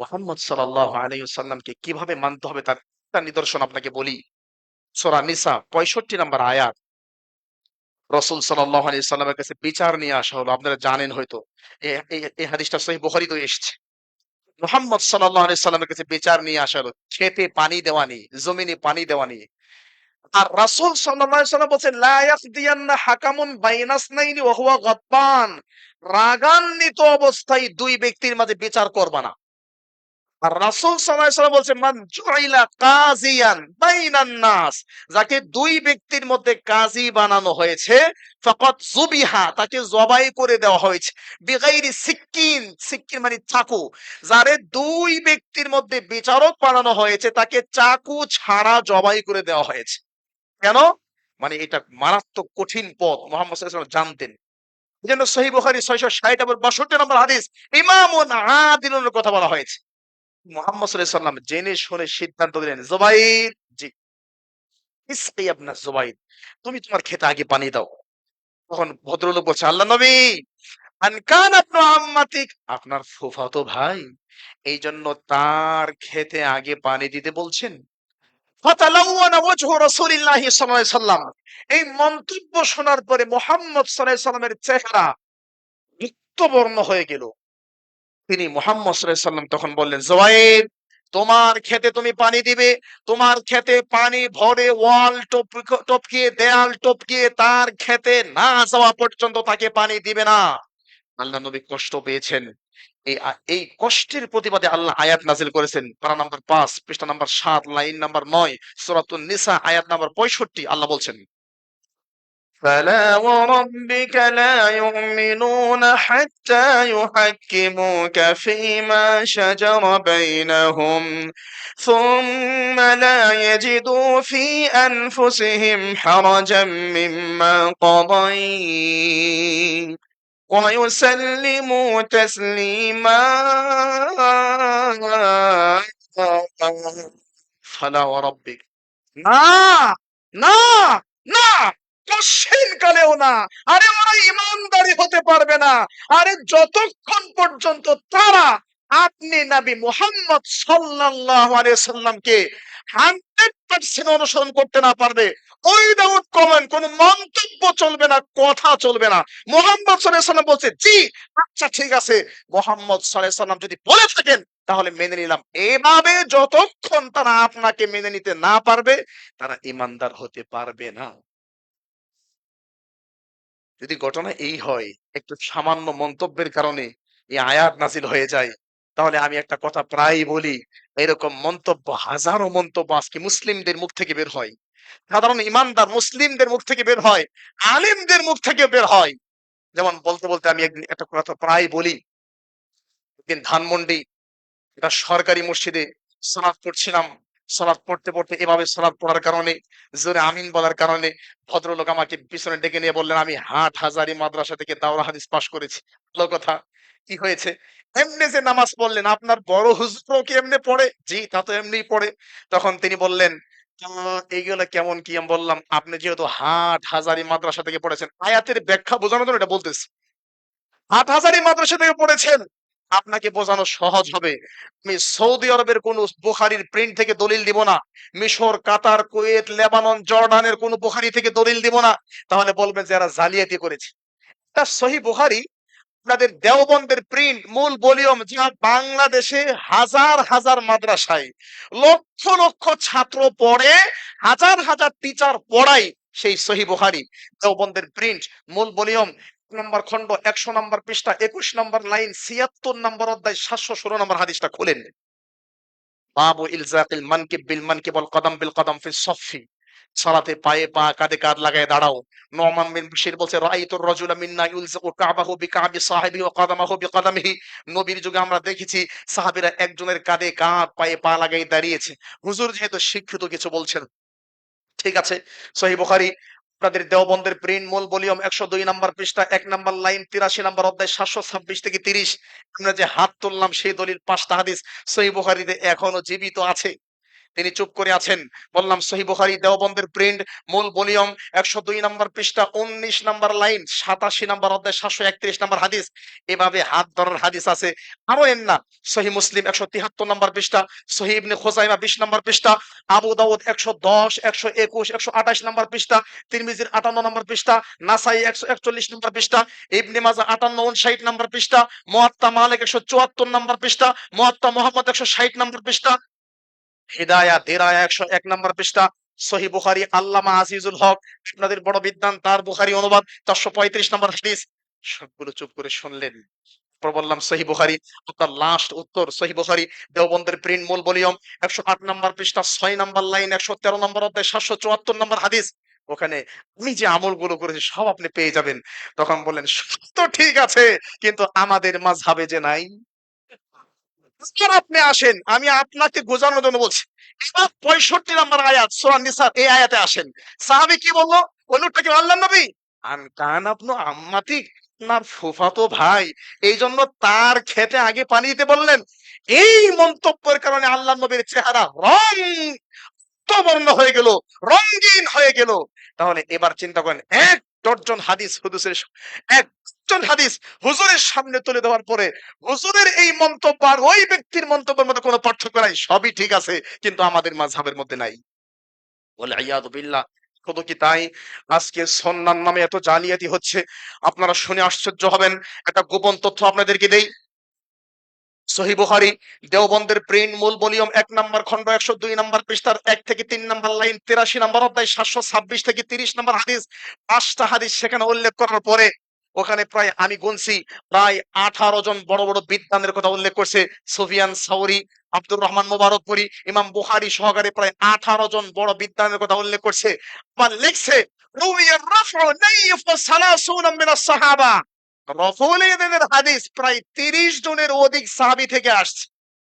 [SPEAKER 2] মুহাম্মদ সাল্লাল্লাহু আলাইহি ওয়াসাল্লামকে কিভাবে মানতে হবে তার একটা নিদর্শন আপনাকে বলি। সূরা নিসা ৬৫ নম্বর আয়াত। রাসূল সাল্লাল্লাহু আলাইহি সাল্লামের কাছে বিচার নিয়ে আসা হলো। আপনারা জানেন হয়তো। এই হাদিসটা সহিহ বুখারীতেও এসেছে। মুহাম্মদ সাল্লাল্লাহু আলাইহি সাল্লামের কাছে বিচার নিয়ে আসা হলো। খেতে পানি দেওয়া নিয়ে, জমিনে পানি দেওয়া নিয়ে। আর রাসূল সাল্লাল্লাহু আলাইহি সাল্লাম বলছেন, লা ইয়াকদিয়ান্না হাকামুন বাইনাসনাইনি ওয়া হুয়া গাদবান। রাগান্বিত অবস্থায় দুই ব্যক্তির মাঝে বিচার করবা না। আর রাসূল সাল্লাল্লাহু আলাইহি সাল্লাম বলছেন, মান জুইলা কাজিয়ান বাইনান নাস, যাকে দুই ব্যক্তির মধ্যে কাজী বানানো হয়েছে, ফাকাত যুবিহা, তাকে জবাই করে দেওয়া হয়েছে, বিগাইরি সিক্কিন, সিক্কিন মানে চাকু, যারে দুই ব্যক্তির মধ্যে বিচারক বানানো হয়েছে তাকে চাকু ছাড়া জবাই করে দেওয়া হয়েছে। কেন? মানে এটা মারাত্মক কঠিন পথ মুহাম্মদ সাল্লাল্লাহু আলাইহি ওয়াসাল্লাম জানতেন। এজন্য সহিহ বুখারী ৬৬০ এবং ৬২ নম্বর হাদিস ইমামুন আদিলুনের কথা বলা হয়েছে। মুহাম্মদ সাল্লাল্লাহু আলাইহি ওয়াসাল্লাম জেনে শুনে সিদ্ধান্ত দিলেন, জুবাইর, জি, ইসকি ইবনে জুবাইর, তুমি তোমার ক্ষেতে আগে পানি দাও। তখন ভদ্রলোক বলছে, আল্লাহ নবী, আন কান ইবনু আম্মাতিক, আপনার ফুফাতো ভাই, এই জন্য তার ক্ষেতে আগে পানি দিতে বলছেন। ফাতালাওয়ানা ওয়াজহু রাসূলিল্লাহি সাল্লাল্লাহু আলাইহি ওয়াসাল্লাম, এই মন্তব্য শোনার পরে মুহাম্মদ সাল্লাল্লাহু আলাইহি ওয়াসাল্লামের চেহারা রক্তবর্ণ হয়ে গেল। তিনি মুহাম্মদ সাল্লাল্লাহু আলাইহি ওয়াসাল্লাম তখন বললেন, জুবাইর, তোমার ক্ষেতে তুমি পানি দিবে, তোমার ক্ষেতে পানি ভরে ওয়াল টপকিয়ে দেয়াল টপকিয়ে তার ক্ষেতে না যাওয়া পর্যন্ত তাকে পানি দিবে না। আল্লাহ নবী কষ্ট পেয়েছেন। এই কষ্টের প্রতিবাদে আল্লাহ আয়াত নাযিল করেছেন। পারা নাম্বার ৫ পৃষ্ঠা নাম্বার ৭ লাইন নাম্বার ৯ সূরাতুন নিসা আয়াত নাম্বার ৬৫। আল্লাহ বলছেন,
[SPEAKER 3] فلا وربك لا يؤمنون حتى يحكموك فيما شجر بينهم ثم لا يجدوا في أنفسهم حرجا مما قضيت ويسلموا تسليما
[SPEAKER 2] ফালা ওয়া রাব্বিক, না, না, না, কশিন কালেও না। আরে ওরা ঈমানদারি হতে পারবে না। আরে যতক্ষণ পর্যন্ত তারা আপনি নবী মুহাম্মদ সাল্লাল্লাহু আলাইহি সাল্লামকে 100% অনুসরণ করতে না পারবে, উইদাউট কমেন্ট, কোন মন্তব্য চলবে না, কথা চলবে না। মুহাম্মদ সাল্লাল্লাহু আলাইহি সাল্লাম বলছে, জি, আচ্ছা ঠিক আছে, মুহাম্মদ সাল্লাল্লাহু আলাইহি সাল্লাম যদি বলে থাকেন তাহলে মেনে নিলাম। এভাবে যতক্ষণ তারা আপনাকে মেনে নিতে না পারবে তারা ঈমানদার হতে পারবে না। যদি ঘটনা এই হয়, একটু সামান্য মন্তব্যের কারণে এই আয়াত নাযিল হয়ে যায়, তাহলে আমি একটা কথা প্রায়ই বলি, এরকম মন্তব্য, হাজারো মন্তব্য আজকে মুসলিমদের মুখ থেকে বের হয়, সাধারণ ইমানদার মুসলিমদের মুখ থেকে বের হয়, আলেমদের মুখ থেকে বের হয়। যেমন বলতে বলতে আমি একদিন একটা কথা প্রায় বলি। একদিন ধানমন্ডি একটা সরকারি মসজিদে সালাত পড়ছিলাম। সালাত পড়তে পড়তে এভাবে সালাত পড়ার কারণে, জোরে আমিন বলার কারণে ভদ্রলোক আমাকে পিছনে ডেকে নিয়ে বললেন, আমি হাটহাজারী মাদ্রাসা থেকে দাওরা হাদিস পাশ করেছি। ভালো কথা, কি হয়েছে? এমনি যে নামাজ পড়লেন, আপনার বড় হুজুরও কি এমনি পড়ে? জি, তা তো এমনিই পড়ে। তখন তিনি বললেন, এইগুলা কেমন কি? আমি বললাম, আপনি যেহেতু হাটহাজারী মাদ্রাসা থেকে পড়েছেন, আয়াতের ব্যাখ্যা বোঝানোর জন্য এটা বলতেছি। হাটহাজারী মাদ্রাসা থেকে পড়েছেন, আপনাকে বোঝানো সহজ হবে। আমি সৌদি আরবের কোন বুখারীর প্রিন্ট থেকে দলিল দিব না, মিশর, কাতার, কুয়েত, লেবানন, জর্ডানের কোন বুখারী থেকে দলিল দিব না। তাহলে বলবেন যে এরা জালিয়াতি করেছে। এটা সহিহ বুখারী, আপনাদের দেওবন্দের প্রিন্ট মূল ভলিউম, যা বাংলাদেশে হাজার হাজার মাদ্রাসায় লক্ষ লক্ষ ছাত্র পড়ে, হাজার হাজার টিচার পড়ায়, সেই সহিহ বুখারী দেওবন্দের প্রিন্ট মূল ভলিউম নম্বর খন্ড ১০০ নম্বর পৃষ্ঠা ২১ নম্বর লাইন ৭৬ নম্বর অধ্যায় ৭১৬ নম্বর হাদিসটা খুলেন। বাবু ইলজাকিল মানকিব বিল মানকিব ওয়াল কদম বিল কদম ফিস সফফি, সালাতে পায়ে পা কাঁধে কাঁধ লাগায় দাঁড়াও। নোমান বিন বশির বলছে রাআইতুর রাজুলা মিন্না ইউলজিকু কাবাহু বিকাবি সাহিবিহি ওয়া কাদামাহু বিকাদামিহি। নবীর যুগে আমরা দেখেছি সাহাবীরা একজনের কাঁধে কাঁধ পায়ে পা লাগায় দাঁড়িয়েছে। হুজুর যেহেতু শিক্ষিত কিছু বলছেন, ঠিক আছে। সহিহ বুখারী আপনাদের দেওবন্দের প্রিন্ট মূল ভলিউম 102 নাম্বার পৃষ্ঠা 1 নাম্বার লাইন 83 নাম্বার অধ্যায় 726 থেকে 30 আমরা যে হাত তুললাম সেই দলিল 5টা হাদিস সহিহ বুখারীতে এখনো জীবিত আছে। তিনি চুপ করে আছেন। বললাম সহিহ বুখারী দেওবন্দের প্রিন্ট মূল ভলিউম 102 নাম্বার পৃষ্ঠা 19 নাম্বার লাইন 87 নাম্বার অধ্যায় 731 নাম্বার হাদিস। এভাবে হাত ধরার হাদিস আছে আরো এর না। সহিহ মুসলিম 173 নাম্বার পৃষ্ঠা, সহিহ ইবনে খুজাইমা 20 নাম্বার পৃষ্ঠা, আবু দাউদ 110 121 128 নাম্বার পৃষ্ঠা, তিরমিজির 58 নাম্বার পৃষ্ঠা, নাসাই 141 নাম্বার পৃষ্ঠা, ইবনে মাজাহ 58 59 নাম্বার পৃষ্ঠা, মুয়াত্তা মালিক 174 নাম্বার পৃষ্ঠা, মুয়াত্তা মুহাম্মদ 160 নাম্বার পৃষ্ঠা, হিদায়া দিরায়া 101 নাম্বার পৃষ্ঠা, সহিহ বুখারী আল্লামা আজিজুল হক আপনাদের বড় বিদ্বান তার বুখারী অনুবাদ 435 নাম্বার হাদিস। সবগুলো চুপ করে শুনলেন। পর বললাম সহিহ বুখারী, আপনার লাস্ট উত্তর সহিহ বুখারী দেওবন্দের প্রিন্ট মূল ভলিউম 108 নাম্বার পৃষ্ঠা 6 নাম্বার লাইন 113 নম্বর অধ্যায় 774 নাম্বার হাদিস। ওখানে আমি যে আমলগুলো করেছি সব আপনি পেয়ে যাবেন। তখন বললেন সব তো ঠিক আছে কিন্তু আমাদের মাযহাবে যে নাই। এবার আপনি আসেন, আমি আপনাকে বোঝানোর জন্য বলছি। এবার 65 নাম্বার আয়াত সূরা নিসার এই আয়াতে আসেন। সাহাবী কি বলল? ওই লোকটা কি আল্লাহর নবী? আন কান আপনু আম্মাতি, আপনার ফুফাতো ভাই, এইজন্য তার ক্ষেতে আগে পানি দিতে বললেন। এই মন্তব্যের কারণে আল্লাহর নবীর চেহারা রক্তবর্ণ হয়ে গেল, রঙিন হয়ে গেল। তাহলে এবার চিন্তা করেন, এক ডজন হাদিস একজন হাদিস হুজুরের সামনে তুলে দেওয়ার পরে হুজুরের এই মন্তব্য আর ওই ব্যক্তির মন্তব্যের মধ্যে কোনো পার্থক্য নাই, সবই ঠিক আছে কিন্তু আমাদের মাযহাবের মধ্যে নাই। বলে আইয়াদু বিল্লাহ। শুধু কি তাই, আজকে সুন্নাহর নামে এত জালিয়াতি হচ্ছে, আপনারা শুনে আশ্চর্য হবেন। একটা গোপন তথ্য আপনাদেরকে দেই। সহিহ বুখারী দেওবন্দের প্রিন্ট মূল ভলিউম 1 নাম্বার খণ্ড 102 নাম্বার পৃষ্ঠার 1 থেকে 3 নাম্বার লাইন 83 নাম্বার অধ্যায় 726 থেকে 30 নাম্বার হাদিস। 5টা হাদিস সেখানে উল্লেখ করার পরে ওখানে প্রায় আমি গুনছি প্রায় 18 জন বড় বড় বিদ্বানের কথা উল্লেখ করছে। সুফিয়ান সাউরি, আব্দুর রহমান মুবারকপুরি, ইমাম বুখারী সহকারে প্রায় 18 জন বড় বিদ্বানের কথা উল্লেখ করছে। আবার লিখছে রুইয়া রাফউ নাইফ সালাসুনা মিনাস সাহাবা, রফুল ইয়াদাইনের হাদিস প্রায় 30 জনের অধিক সাহাবী থেকে আসছে।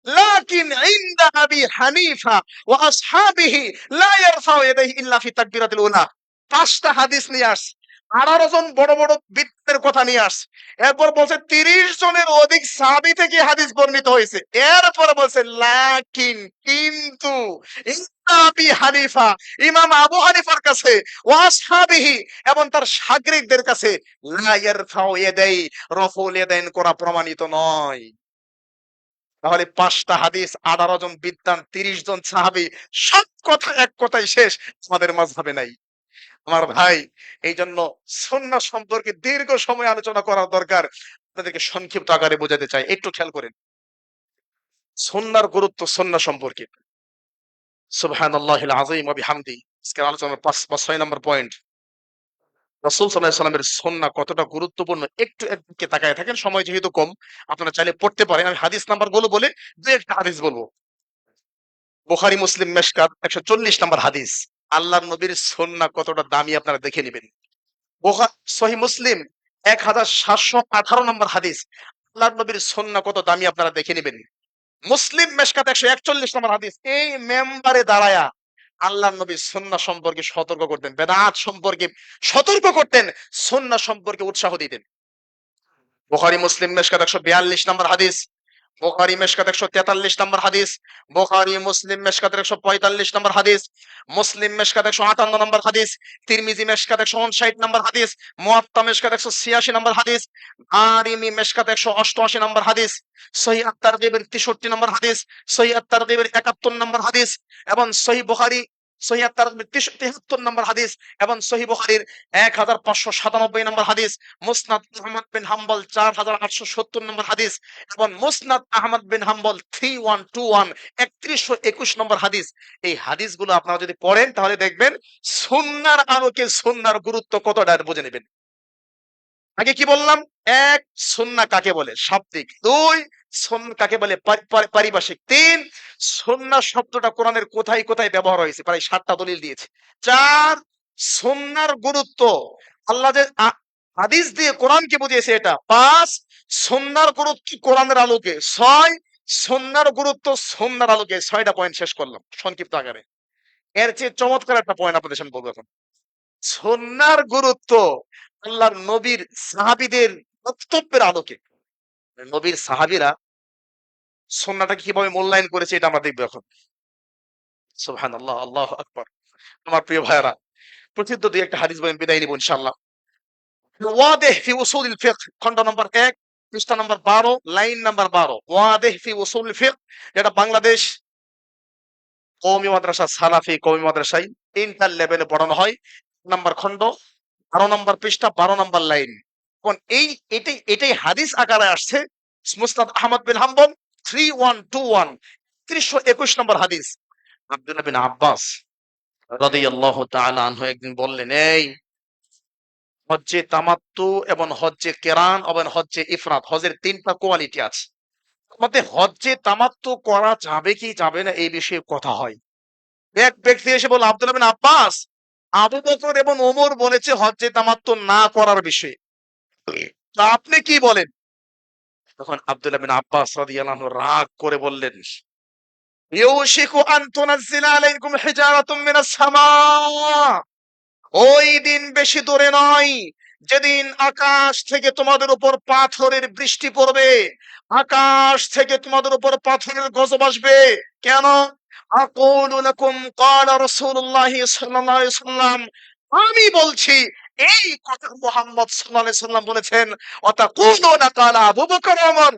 [SPEAKER 2] লাকিন ইনদা আবি হানিফা ওয়া আসহাবিহি লা ইয়ারফাউ ইয়াদাইহি ইল্লা ফি তাকবীরাতিল উলা। 5টা হাদিস নিয়ে আসছে, 18 জন বড় বড় বিদ্বানের কথা নিয়ে আসছে। এরপর বলছে 30 জনের অধিক সাহাবী থেকে হাদিস বর্ণিত হয়েছে। এরপরে বলছে লাকিন কিন্তু ইনদা আবি হানিফা, ইমাম আবু হানিফার কাছে, ওয়া আসহাবিহি এবং তার শাগরিদদের কাছে লা ইয়ারফাউ ইয়াদাই, রফুল ইয়াদাইন করা প্রমাণিত নয়। তাহলে 5টা হাদিস, 18 জন বিদ্বান, 30 জন সাহাবী, সব কথা এক কথায় শেষ, আমাদের মাযহাবে নাই। আমার ভাই, এই জন্য সুন্নাহ সম্পর্কে দীর্ঘ সময় আলোচনা করা দরকার। আপনাদেরকে সংক্ষিপ্ত আকারে বোঝাতে চাই, একটু খেয়াল করেন সুন্নাহর গুরুত্ব সুন্নাহ সম্পর্কে। সুবহানাল্লাহিল আযীম ওয়া বিহামদিহি। আজকের আলোচনার 6 নম্বর পয়েন্ট, রাসূল সাল্লাল্লাহু আলাইহি ওয়াসাল্লামের সুন্নাহ কতটা গুরুত্বপূর্ণ একটু একদিকে তাকায় থাকেন। সময় যেহেতু কম আপনারা চাইলে পড়তে পারেন। আমি হাদিস নাম্বারগুলো বলে দুই একটা হাদিস বলবো। বুখারী মুসলিম মিশকাত 140 নম্বর হাদিস। আল্লাহর নবীর সুন্নাহ কতটা দামি আপনারা দেখে নেবেন। সহিহ মুসলিম 1718 নম্বর হাদিস। আল্লাহর নবীর সুন্নাহ কত দামি আপনারা দেখে নেবেন। মুসলিম মিশকাত 141 নম্বর হাদিস। এই মেম্বারে দাঁড়ায়া আল্লাহর নবী সুন্নাহ সম্পর্কে সতর্ক করতেন, বেদাত সম্পর্কে সতর্ক করতেন, সুন্নাহ সম্পর্কে উৎসাহ দিতেন। বুখারী মুসলিম মিশকাত 142 নম্বর হাদিস, বুখারী মিশকাত 143 নম্বর হাদিস, বুখারী মুসলিম মিশকাত 145 নম্বর হাদিস, মুসলিম মিশকাত 158 নম্বর হাদিস, তিরমিজি মিশকাত 159 নম্বর হাদিস, মুয়াত্তা মিশকাত 186 নম্বর হাদিস, দারিমি মিশকাত 188 নম্বর হাদিস, সহিহ আত-তারগীবের 63 নম্বর হাদিস, সহিহ আত-তারগীবের 71 নম্বর হাদিস এবং সহিহ বুখারী সহিহ আত-তারগীবের 73 নম্বর হাদিস এবং সহিহ বুখারীর 1597 নম্বর হাদিস, মুসনাদ আহমদ বিন হাম্বল 4870 নম্বর হাদিস এবং মুসনাদ আহমদ বিন হাম্বল 3121 3121 নম্বর হাদিস। এই হাদিসগুলো আপনারা যদি পড়েন তাহলে দেখবেন সুন্নাহর আলোকে সুন্নাহর গুরুত্ব কতটা বুঝে নেবেন। আগে কি বললাম? এক, সুন্নাহ কাকে বলে? শাব্দিক। দুই, কাকে বলে? পারিভাষিক। ৩, সুন্নাহ শব্দটা কোরআনের কোথায় কোথায় ব্যবহার হয়েছে? প্রায় ৭টা দলিল দিয়েছে। ৪, সুন্নাহর গুরুত্ব আল্লাহ যে হাদিস দিয়ে কোরআনকে বুঝিয়েছে এটা। ৫, সুন্নাহর গুরুত্ব কোরআনের আলোকে। ৬, সুন্নাহর গুরুত্ব সুন্নাহর আলোকে। ৬টা পয়েন্ট শেষ করলাম সংক্ষিপ্ত আকারে। এর চেয়ে চমৎকার একটা পয়েন্ট আপনাদের সামনে বলবো এখন। সুন্নাহর গুরুত্ব আল্লাহর নবীর সাহাবীদের বক্তব্যের আলোকে। নবীর সাহাবীরা সুন্নাহটাকে কিভাবে মূল্যায়ন করেছে এটা আমরা দেখব এখন। সুবহানাল্লাহ, আল্লাহু আকবার। আমার প্রিয় ভাইয়েরা, প্রসিদ্ধ দুই একটা হাদিস বলেন, বিদায় নিব ইনশাআল্লাহ। ওয়াদিহ ফি উসুলিল ফিকহ, খণ্ড নম্বর ১, পৃষ্ঠা নম্বর ১২, লাইন নাম্বার ১২। ওয়াদিহ ফি উসুলিল ফিকহ, যেটা বাংলাদেশ কওমি মাদ্রাসা, সালাফি কওমি মাদ্রাসায় ইন্টার লেভেলে পড়ানো হয়। নাম্বার খণ্ড, ১২ নম্বর পৃষ্ঠা, ১২ নম্বর লাইন। এখন এটাই হাদিস আকারে আসছে মুসনাদ আহমদ বিন হাম্বল 3121, ৩২১ নম্বর হাদিস। আব্দুল্লাহ বিন আব্বাস রাদিয়াল্লাহু তাআলা আনহু একদিন বললেন, এই হজ্জে তামাত্তু এবং হজ্জে কেরান এবং হজ্জে ইফরাদ, হজের ৩টা কোয়ালিটি আছে। মতে হজ্জে তামাত্তু করা যাবে কি যাবে না এই বিষয়ে কথা হয়। এক ব্যক্তি এসে বলল, আব্দুল্লাহ বিন আব্বাস, আবু বকর এবং ওমর বলেছে হজ্জে তামাত্তু না করার বিষয়ে, তা আপনি কি বলেন? তখন আব্দুল্লাহ বিন আব্বাস রাদিয়াল্লাহু আনহু রাগ করে বললেন, ইউশিকু আন তুনাজ্জিলা আলাইকুম হিজারাতুম মিনাস সামা, ওই দিন বেশি দূরে নয় যেদিন আকাশ থেকে তোমাদের উপর পাথরের বৃষ্টি পড়বে, আকাশ থেকে তোমাদের উপর পাথরের গজব আসবে। কেন? আকুলু লাকুম ক্বালা রাসূলুল্লাহি সাল্লাল্লাহু আলাইহি ওয়াসাল্লাম, আমি বলছি এই কথা মুহাম্মদ সাল্লাল্লাহু আলাইহি ওয়াসাল্লাম বলেছেন। ওয়াতাকুলুনা ক্বালা আবু বকর ওমর,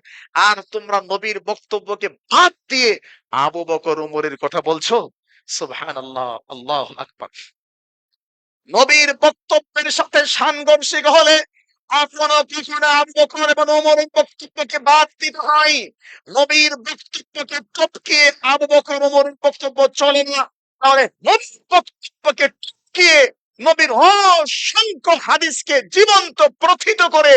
[SPEAKER 2] আর তোমরা নবীর বক্তব্যকে বাদ দিয়ে আবু বকর ওমরের কথা বলছো। সুবহানাল্লাহ, আল্লাহু আকবার। নবীর বক্তব্যের সাথে সাংঘর্ষিক হলে কখনো কখনো আবু বকর এবং ওমরের বক্তব্যকে বাদ দিতে হয়। নবীর বক্তব্যকে টপকে আবু বকর ওমরের বক্তব্য চলে না। তাহলে নবীর বক্তব্যকে টপকিয়ে নবীর অসংখ্য হাদিসকে জীবন্ত প্রথিত করে,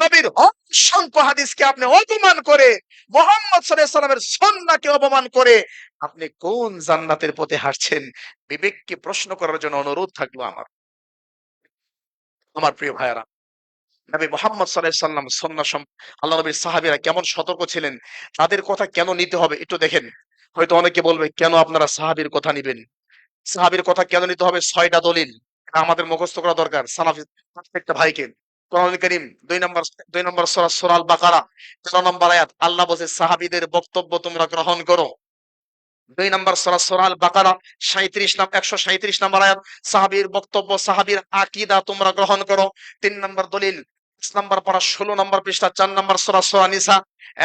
[SPEAKER 2] নবীর অসংখ্য হাদিসকে আপনি অপমান করে, মুহাম্মদ সাল্লাল্লাহু আলাইহি ওয়াসাল্লামের সুন্নাহকে অপমান করে আপনি কোন জান্নাতের পথে হাঁটছেন? বিবেককে প্রশ্ন করার জন্য অনুরোধ থাকলো আমার। আমার প্রিয় ভাইয়েরা, নবী মুহাম্মদ সাল্লাল্লাহু আলাইহি ওয়াসাল্লাম সুন্নাহ আল্লাহ নবীর সাহাবীরা কেমন সতর্ক ছিলেন, তাদের কথা কেন নিতে হবে একটু দেখেন। হয়তো অনেকে বলবে, কেন আপনারা সাহাবীর কথা নিবেন? সাহাবীর কথা কেন নিতে হবে? ৬টা দলিল এটা আমাদের মুখস্থ করা দরকার সালাফি প্রত্যেকটা ভাইকে। কোরআনুল কারীম ২ নম্বর সূরা সূরা আল বাকারা ১৩ নম্বর আয়াত, আল্লাহ বলছে সাহাবীদের বক্তব্য তোমরা গ্রহণ করো। ২ নম্বর সূরা সূরা আল বাকারা ১৩৭ নম্বর আয়াত, সাহাবীর বক্তব্য, সাহাবীর আকীদা তোমরা গ্রহণ করো। ৩ নম্বর দলিল ৫ নম্বর পারা ১৬ নম্বর পৃষ্ঠা, ৪ নম্বর সূরা সূরা নিসা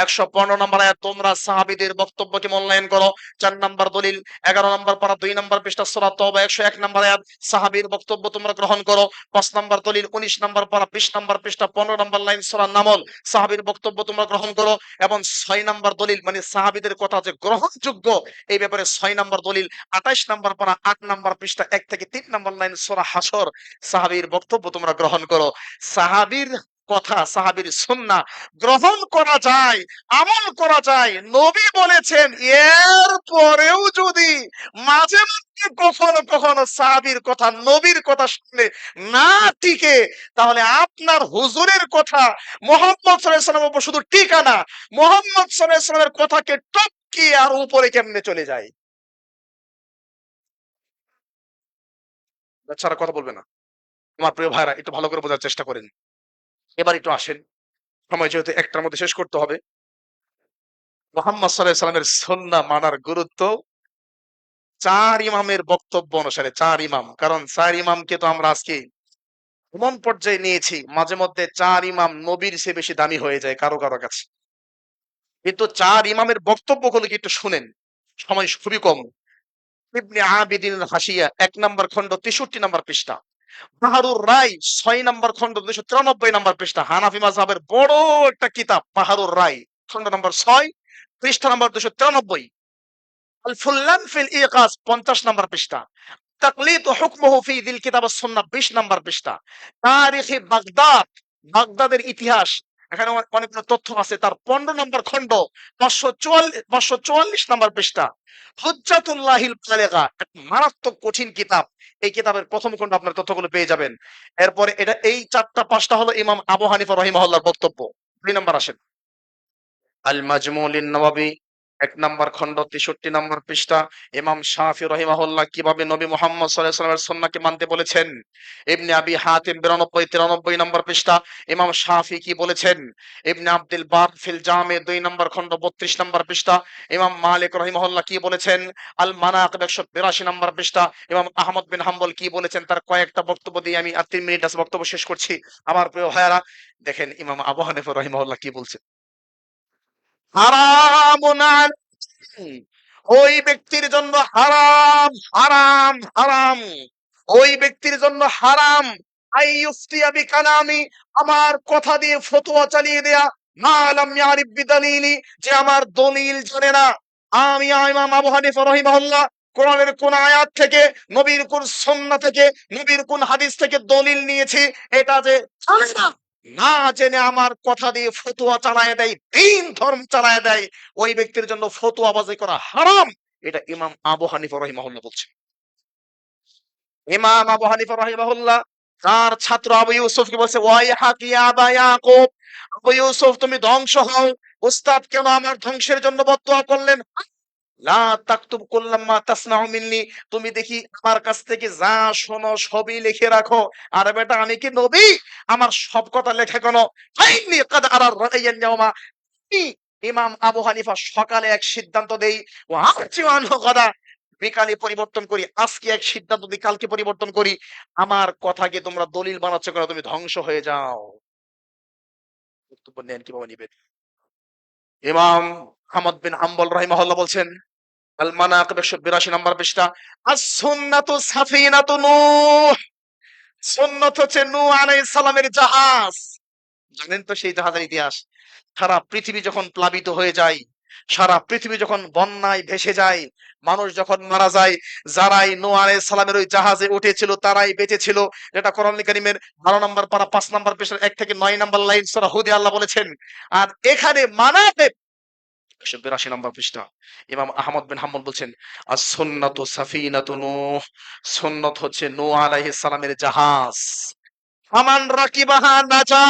[SPEAKER 2] ১১৫ নম্বর আয়াত, তোমরা সাহাবীদের বক্তব্যকে মূল্যায়ন করো। ৪ নম্বর দলিল ১১ নম্বর পারা ২ নম্বর পৃষ্ঠা সূরা তওবা ১০১ নম্বর আয়াত, সাহাবীর বক্তব্য তোমরা গ্রহণ করো। ৫ নম্বর দলিল ১৯ নম্বর পারা ২০ নম্বর পৃষ্ঠা ১৫ নম্বর লাইন সূরা নামল, সাহাবীর বক্তব্য তোমরা গ্রহণ করো। এবং ৬ নম্বর দলিল মানে সাহাবীদের কথা যে গ্রহণযোগ্য এই ব্যাপারে ৬ নম্বর দলিল ২৮ নম্বর পারা ৮ নম্বর পৃষ্ঠা ১ থেকে ৩ নম্বর লাইন সূরা হাসর, সাহাবীর বক্তব্য তোমরা গ্রহণ করো। সাহাবীর কথা, সাহাবীর সুন্নাহ গ্রহণ করা যায়, আমল করা যায়। নবী বলেছেন, এর পরেও যদি মাঝে মধ্যে কখনো কখনো সাহাবীর কথা, নবীর কথা শুনলে না টিকে, তাহলে আপনার হুজুরের কথা মুহাম্মদ সাল্লাল্লাহু আলাইহি ওয়াসাল্লামের উপর শুধু টিকা না, মুহাম্মদ সাল্লাল্লাহু আলাইহি ওয়াসাল্লামের কথাকে টপকিয়ে আর উপরে কেমনে চলে যায়? ছাড়া কথা বলবে না। আমার প্রিয় ভাইরা, একটু ভালো করে বোঝার চেষ্টা করেন। এবার একটু আসেন, সময় যেহেতু একটার মধ্যে শেষ করতে হবে। মুহাম্মদ সাল্লাল্লাহু আলাইহি ওয়াসাল্লামের সুন্নাহ মানার গুরুত্ব ৪ ইমামের বক্তব্য অনুসারে। ৪ ইমাম, কারণ ৪ ইমামকে তো আমরা আজকে এমন পর্যায়ে নিয়েছি মাঝে মধ্যে ৪ ইমাম নবীর চেয়ে বেশি দামি হয়ে যায় কারো কারো কাছে। কিন্তু ৪ ইমামের বক্তব্যগুলো কি একটু শুনেন, সময় খুবই কম। ইবনে আবিদিন হাসিয়া ১ নম্বর খণ্ড ৬৩ নম্বর পৃষ্ঠা, বাহারুর রায় ৬ নম্বর খণ্ড ২৯৩ নম্বর পৃষ্ঠা, হানাফি মাযহাবের বড় একটা কিতাব বাহারুর রায়, খণ্ড নম্বর ৬ পৃষ্ঠা নম্বর ২৯৩, আল ফুল্লান ফিল ইকাস ৫০ নম্বর পৃষ্ঠা, তাকলিদ ও হুকমুহু ফি যিল কিতাব ওয়াস সুন্নাহ ২০ নম্বর পৃষ্ঠা, তারিখে বাগদাদ, বাগদাদের ইতিহাস এখানে অনেকগুলো তথ্য আছে। তার 15 নম্বর খণ্ড 544 নম্বর পৃষ্ঠা, হুজ্জাতুল্লাহিল বালিগা, একটা মারাত্মক কঠিন কিতাব। এই কিতাবের প্রথম খণ্ড আপনার তথ্যগুলো পেয়ে যাবেন। এরপরে এটা এই 4টা 5টা হলো ইমাম আবু হানিফা রাহিমাহুল্লাহর বক্তব্য। 2 নম্বর আসেন, আল মাজমু লিন নওয়াবি, 1 নম্বর খণ্ড 63 নম্বর পৃষ্ঠা, ইমাম শাফি রাহিমাহুল্লাহ কিভাবে নবী মুহাম্মদ সাল্লাল্লাহু আলাইহি ওয়াসাল্লামের সুন্নাহকে মানতে বলেছেন। ইবনে আবি হাতিম 92 93 নম্বর পৃষ্ঠা, ইমাম শাফি কি বলেছেন। ইবনে আব্দুল বার ফিল জামে 2 নম্বর খণ্ড 32 নম্বর পৃষ্ঠা, ইমাম মালিক রাহিমাহুল্লাহ কি বলেছেন। আল মানাকিব 182 নম্বর পৃষ্ঠা, ইমাম আহমদ বিন হাম্বল কি বলেছেন। তার কয়েকটা বক্তব্য দিয়ে আমি আর 3 মিনিট আছে বক্তব্য শেষ করছি। আমার প্রিয় ভাইয়ারা, দেখেন ইমাম আবু হানিফা রাহিমাহুল্লাহ কি বলছেন। হারামুন আলাইহি, ওই ব্যক্তির জন্য হারাম, হারাম, হারাম। ওই ব্যক্তির জন্য হারাম আইয়ুফতিয়া বিকালামি, আমার কথা দিয়ে ফতোয়া চালিয়ে দেয়া, মা লাম ইয়ারিফ বিদালিলি, যে আমার দলিল জানে না। আমি ইমাম আবু হানিফা রাহিমাহুল্লাহ কোরআনের কোন আয়াত থেকে, নবীর কোন সুন্নাহ থেকে, নবীর কোন হাদিস থেকে দলিল নিয়েছি এটা যে জানে না, না জেনে আমার কথা দিয়ে ফতোয়া চালায় দেয়, দ্বীন ধর্ম চালায় দেয়, ওই ব্যক্তির জন্য ফতোয়াবাজি করা হারাম। এটা ইমাম আবু হানিফা রাহিমাহুল্লাহ বলছেন। ইমাম আবু হানিফা রাহিমাহুল্লাহ তার ছাত্র আবু ইউসুফকে বলছে, ওয়াইহাক ইয়া আবা ইয়াকুব, আবু ইউসুফ তুমি ধ্বংস হও। উস্তাদ কেন আমার ধ্বংসের জন্য বদদুয়া করলেন। লা তাকতুব কুল্লাম্মা তাসমাউ মিন্নি, তুমি দেখি আমার কাছ থেকে যা শোনো সবই লিখে রাখো। আর বেটা আমি কি নবী, আমার সব কথা লেখা কেন। ফাইন্নি কাদ আরার রাইয়ান ইয়াউমা, ইমাম আবু হানিফা সকালে এক সিদ্ধান্ত দেই, ও আরজি আনহু গাদা, বিকালে পরিবর্তন করি। আজকে এক সিদ্ধান্ত দিই, কালকে পরিবর্তন করি। আমার কথাকে তোমরা দলিল বানাচ্ছ কেন, তুমি ধ্বংস হয়ে যাও। বক্তব্য নেন কিভাবে নিবেন। ইমাম আহমদ বিন হাম্বল রাহিমাহুল্লাহ বলছেন, আল মানাকিব 182 নম্বর পৃষ্ঠা, আস-সুন্নাতু সাফিনাতু নূহ, সুন্নাত হচ্ছে নূহ আলাইহিস সালামের জাহাজ। জানেন তো সেই জাহাজের ইতিহাস। সারা পৃথিবী যখন প্লাবিত হয়ে যায়, সারা পৃথিবী যখন বন্যায় ভেসে যায়, মানুষ যখন মারা যায়, যারাই নূহ আলাইহিস সালামের ওই জাহাজে উঠেছিল তারাই বেঁচে ছিল। যেটা কোরআন কারীমের 12 নম্বর পারা 5 নম্বর পৃষ্ঠার 1 থেকে 9 নম্বর লাইন সূরা হুদে আল্লাহ বলেছেন। আর এখানে মানাকিব 182 নম্বর পৃষ্ঠা, ইমাম আহমদ বিন হাম্বল বলছেন, আস-সুন্নাতু সাফিনাতু নূহ, সুন্নাত হচ্ছে নূহ আলাইহিস সালামের জাহাজ। ফামান রাকিবাহা নাজা,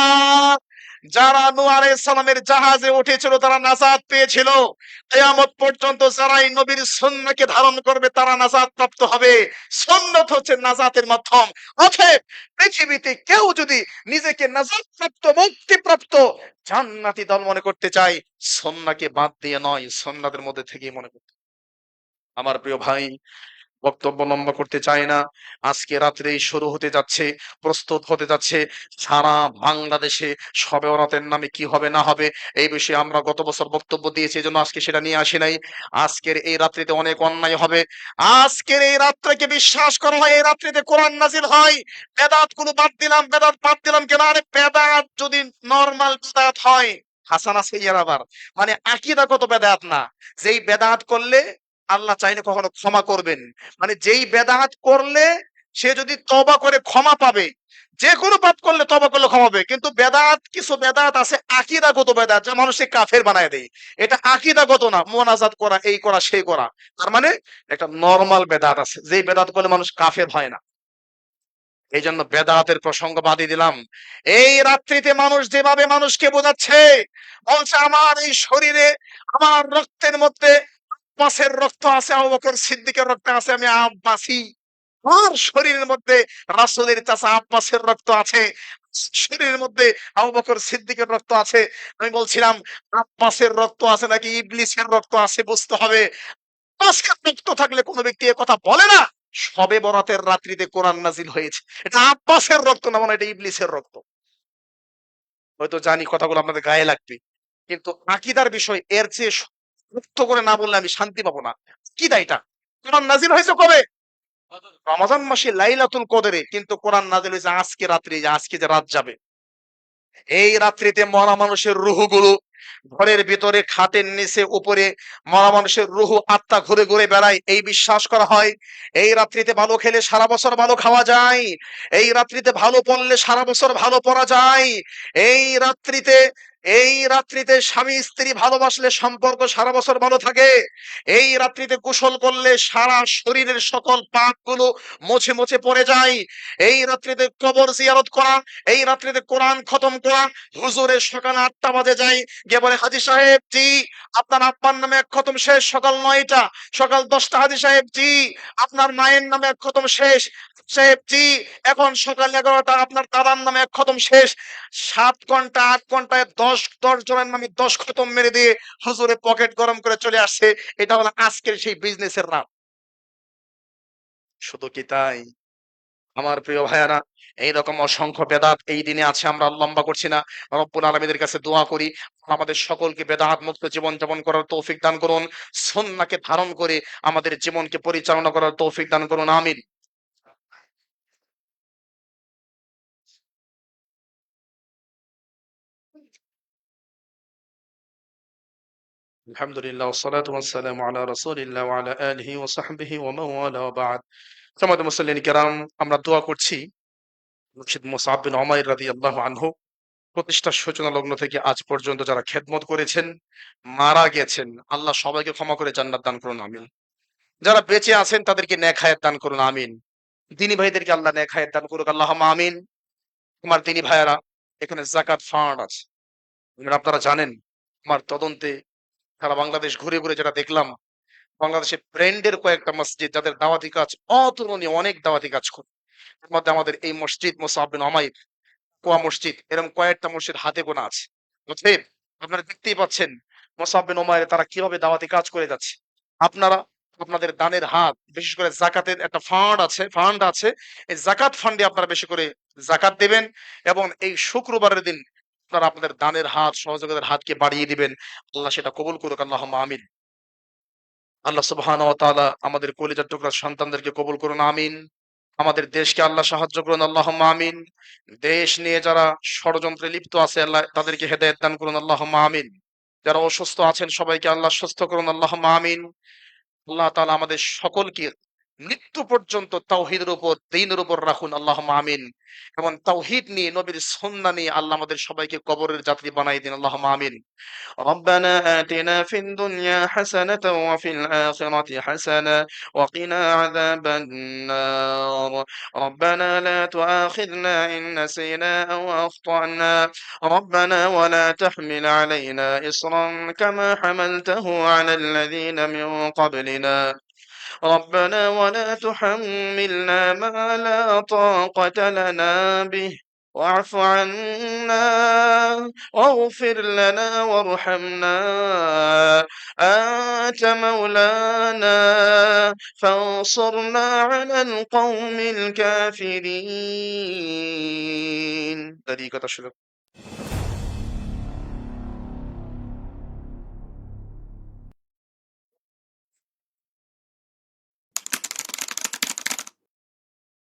[SPEAKER 2] যারা নূহ আলাইহিস সালামের জাহাজে উঠেছিল তারা নাজাত পেয়েছিল। কিয়ামত পর্যন্ত যারাই নবীর সুন্নাহকে ধারণ করবে তারা নাজাত প্রাপ্ত হবে। সুন্নাত হচ্ছে নাজাতের মাধ্যম। অতএব পৃথিবীতে কেউ যদি নিজেকে নাজাত প্রাপ্ত, মুক্তিপ্রাপ্ত, জান্নাতি দল মনে করতে চায়, সুন্নাহকে বাদ দিয়ে নয়, সুন্নাতের মধ্যে থেকেই মনে করতে। আমার প্রিয় ভাই, বক্তব্য লম্বা করতে চাই না। আজকে রাত্রেই শুরু হতে যাচ্ছে, প্রস্তুত হতে যাচ্ছে সারা বাংলাদেশে শবে বরাতের নামে কি হবে না হবে এই বিষয়ে আমরা গত বছর বক্তব্য দিয়েছি, এজন্য আজকে সেটা নিয়ে আসি নাই। আজকের এই রাত্রিতে অনেক অন্যায় হবে। আজকের এই রাত্রিকে বিশ্বাস করা হয় এই রাত্রিতে কোরআন নাজিল হয়। বেদাত গুলো বাদ দিলাম, বেদাত বাদ দিলাম কেন? আরে বেদাত যদি নরমাল বেদাত হয়, হাসানা সাইয়ার আবার মানে আকীদাগত বেদাত না, যেই বেদাত করলে আল্লাহ চাইলে কখনো ক্ষমা করবেন, মানে যেই বেদাত করলে সে যদি তওবা করে ক্ষমা পাবে, যে কোনো পাপ করলে তওবা করলে ক্ষমা পাবে। কিন্তু বেদাত, কিছু বেদাত আছে আকীদাগত বেদাত, যা মানুষকে কাফের বানায় দেয়। এটা আকীদাগত না, মুনাজাত করা, এই করা সেই করা। তার মানে একটা নরমাল বেদাত আছে, যেই বেদাত করলে মানুষ কাফের হয় না। এই জন্য বেদাতের প্রসঙ্গ বাদই দিলাম। এই রাত্রিতে মানুষ যেভাবে মানুষকে বোঝাচ্ছে, বলছে আমার এই শরীরে, আমার রক্তের মধ্যে আব্বাসের রক্ত আছে, আবু বকর সিদ্দিকের রক্ত আছে, আমি আব্বাসী। আমার শরীরের মধ্যে রাসূলের চাচা আব্বাসের রক্ত আছে, শরীরের মধ্যে আবু বকর সিদ্দিকের রক্ত আছে। আমি বলছিলাম আব্বাসের রক্ত আছে নাকি ইবলিসের রক্ত আছে বুঝতে হবে। আব্বাসের রক্ত থাকলে কোনো ব্যক্তি এ কথা বলে না। শবে বরাতের রাত্রিতে কোরআন নাজিল হয়েছে, এটা আব্বাসের রক্ত না, মানে এটা ইবলিসের রক্ত। হয়তো জানি কথাগুলো আপনাদের গায়ে লাগবে, কিন্তু আকীদার বিষয় এর চেয়ে মুক্ত করে না বললে আমি শান্তি পাবো না। আকীদা এটা। কোরআন নাজিল হয়েছে কবে? রমাজান মাসে লাইলাতুল কদরে, কিন্তু কোরআন নাজিল হয়েছে আজকে রাত্রে, আজকে যে রাত যাবে। এই রাত্রিতে মরা মানুষের রুহগুলো ঘরের ভিতরে, খাটের নিচে, উপরে মরা মানুষের রুহ আত্মা ঘুরে ঘুরে বেড়ায়, এই বিশ্বাস করা হয়। এই রাত্রিতে ভালো খেলে সারা বছর ভালো খাওয়া যায়, এই রাত্রিতে ভালো পড়লে সারা বছর ভালো পড়া যায়, এই রাত্রিতে এই রাত্রিতে স্বামী স্ত্রী ভালোবাসলে সম্পর্ক সারা বছর ভালো থাকে। এই রাত্রিতে গোসল করলে সারা শরীরের সকল পাপগুলো মুছে মুছে পড়ে যায়। এই রাত্রিতে কবর জিয়ারত করা, এই রাত্রিতে কোরআন খতম করা। হুজুরের সকাল ৮টা বাজে যায়, গিয়ে বলে হাজী সাহেব জি আপনার আব্বার নামে এক খতম শেষ সকাল ৯টা, সকাল 10টা হাজী সাহেব জি আপনার মায়ের নামে এক খতম শেষ সাহেব জি এখন সকাল 11টা আপনার দাদার নামে এক খতম শেষ। ৭ ঘন্টা ৮ ঘন্টায় ১০ জনের নামে ১০ খতম মেরে দিয়ে হুজুরে পকেট গরম করে চলে আসছে। এটা হলো আজকের সেই বিজনেসের রাত। শুধু কি তাই? আমার প্রিয় ভাইয়ারা, এইরকম অসংখ্য বেদাত এই দিনে আছে, আমরা লম্বা করছি না। রব্বুল আলামিনের কাছে দোয়া করি আমাদের সকলকে বেদাত মুক্ত জীবন যাপন করার তৌফিক দান করুন। সুন্নাহকে ধারণ করে আমাদের জীবনকে পরিচালনা করার তৌফিক দান করুন। আমিন। আলহামদুলিল্লাহ ওয়াসসালাতু ওয়াসসালামু আলা রাসূলিল্লাহ ওয়া আলা আলিহি ওয়া সাহবিহি ওয়া মান ওয়ালা ওয়া বা'দ। সম্মানিত মুসল্লিন কিরাম, আমরা দোয়া করছি মুর্শিদ মুসআব বিন উমাইর রাদিয়াল্লাহু আনহু প্রতিষ্ঠার সূচনা লগ্ন থেকে আজ পর্যন্ত যারা খেদমত করেছেন, মারা গেছেন, আল্লাহ সবাইকে ক্ষমা করে জান্নাত দান করুন। আমিন। যারা বেঁচে আছেন তাদেরকে নেক হায়াত দান করুন। আমিন। দিনী ভাইদেরকে আল্লাহ নেক হায়াত দান করুক। আল্লাহুম্মা আমিন। আমার দিনী ভাইয়েরা, এখানে যাকাত ফান্ড আছে। আপনারা জানেন, আমার তদন্তে সারা বাংলাদেশ ঘুরে ঘুরে যেটা দেখলাম, বাংলাদেশে ব্র্যান্ডের কয়েকটা মসজিদ যাদের দাওয়াতি কাজ অতুলনীয়, অনেক দাওয়াতি কাজ করে। এর মধ্যে আমাদের এই মসজিদ মুসআব বিন উমাইর, কোয়া মসজিদ, এরকম কয়েকটা মসজিদ হাতে গোনা আছে। অতএব আপনারা দেখতেই পাচ্ছেন মুসআব বিন উমাইর তারা কিভাবে দাওয়াতি কাজ করে যাচ্ছে। আপনারা আপনাদের দানের হাত, বিশেষ করে যাকাতের একটা ফান্ড আছে। এই যাকাত ফান্ডে আপনারা বেশি করে যাকাত দেবেন এবং এই শুক্রবারের দিন আপনারা আপনাদের দানের হাত, সহযোগিতার হাতকে বাড়িয়ে দিবেন। আল্লাহ সেটা কবুল করুক। আল্লাহুম্মা আমিন। আল্লাহ সুবহানাহু ওয়া তাআলা আমাদের কলিজার টুকরা সন্তানদেরকে কবুল করুন। আমিন। আমাদের দেশকে আল্লাহ সাহায্য করুন। আল্লাহুম্মা আমিন। দেশ নিয়ে যারা ষড়যন্ত্রে লিপ্ত আছে আল্লাহ তাদেরকে হেদায়েত দান করুন। আল্লাহুম্মা আমিন। যারা অসুস্থ আছেন সবাইকে আল্লাহ সুস্থ করুন। আল্লাহুম্মা আমিন। আল্লাহ তাআলা আমাদের সকলকে মৃত্যু পর্যন্ত তাওহীদের উপর, দ্বীনের উপর রাখুন। আল্লাহুম্মা আমিন। এবং তাওহীদ নিয়ে, নবীর সুন্নাহ নিয়ে আল্লাহ আমাদের সবাইকে কবরের যাত্রী বানাই দিন। আল্লাহুম্মা আমিন। ربنا آتنا في الدنيا حسنة وفي الآخرة حسنة وقنا عذاب النار. ربنا لا تؤاخذنا إن نسينا أو أخطأنا. ربنا ولا تحمل علينا إصرا كما حملته على الذين من قبلنا. ربنا ولا تحملنا ما لا طاقة لنا به. واعف عنا واغفر لنا وارحمنا. أنت مولانا فانصرنا على القوم الكافرين.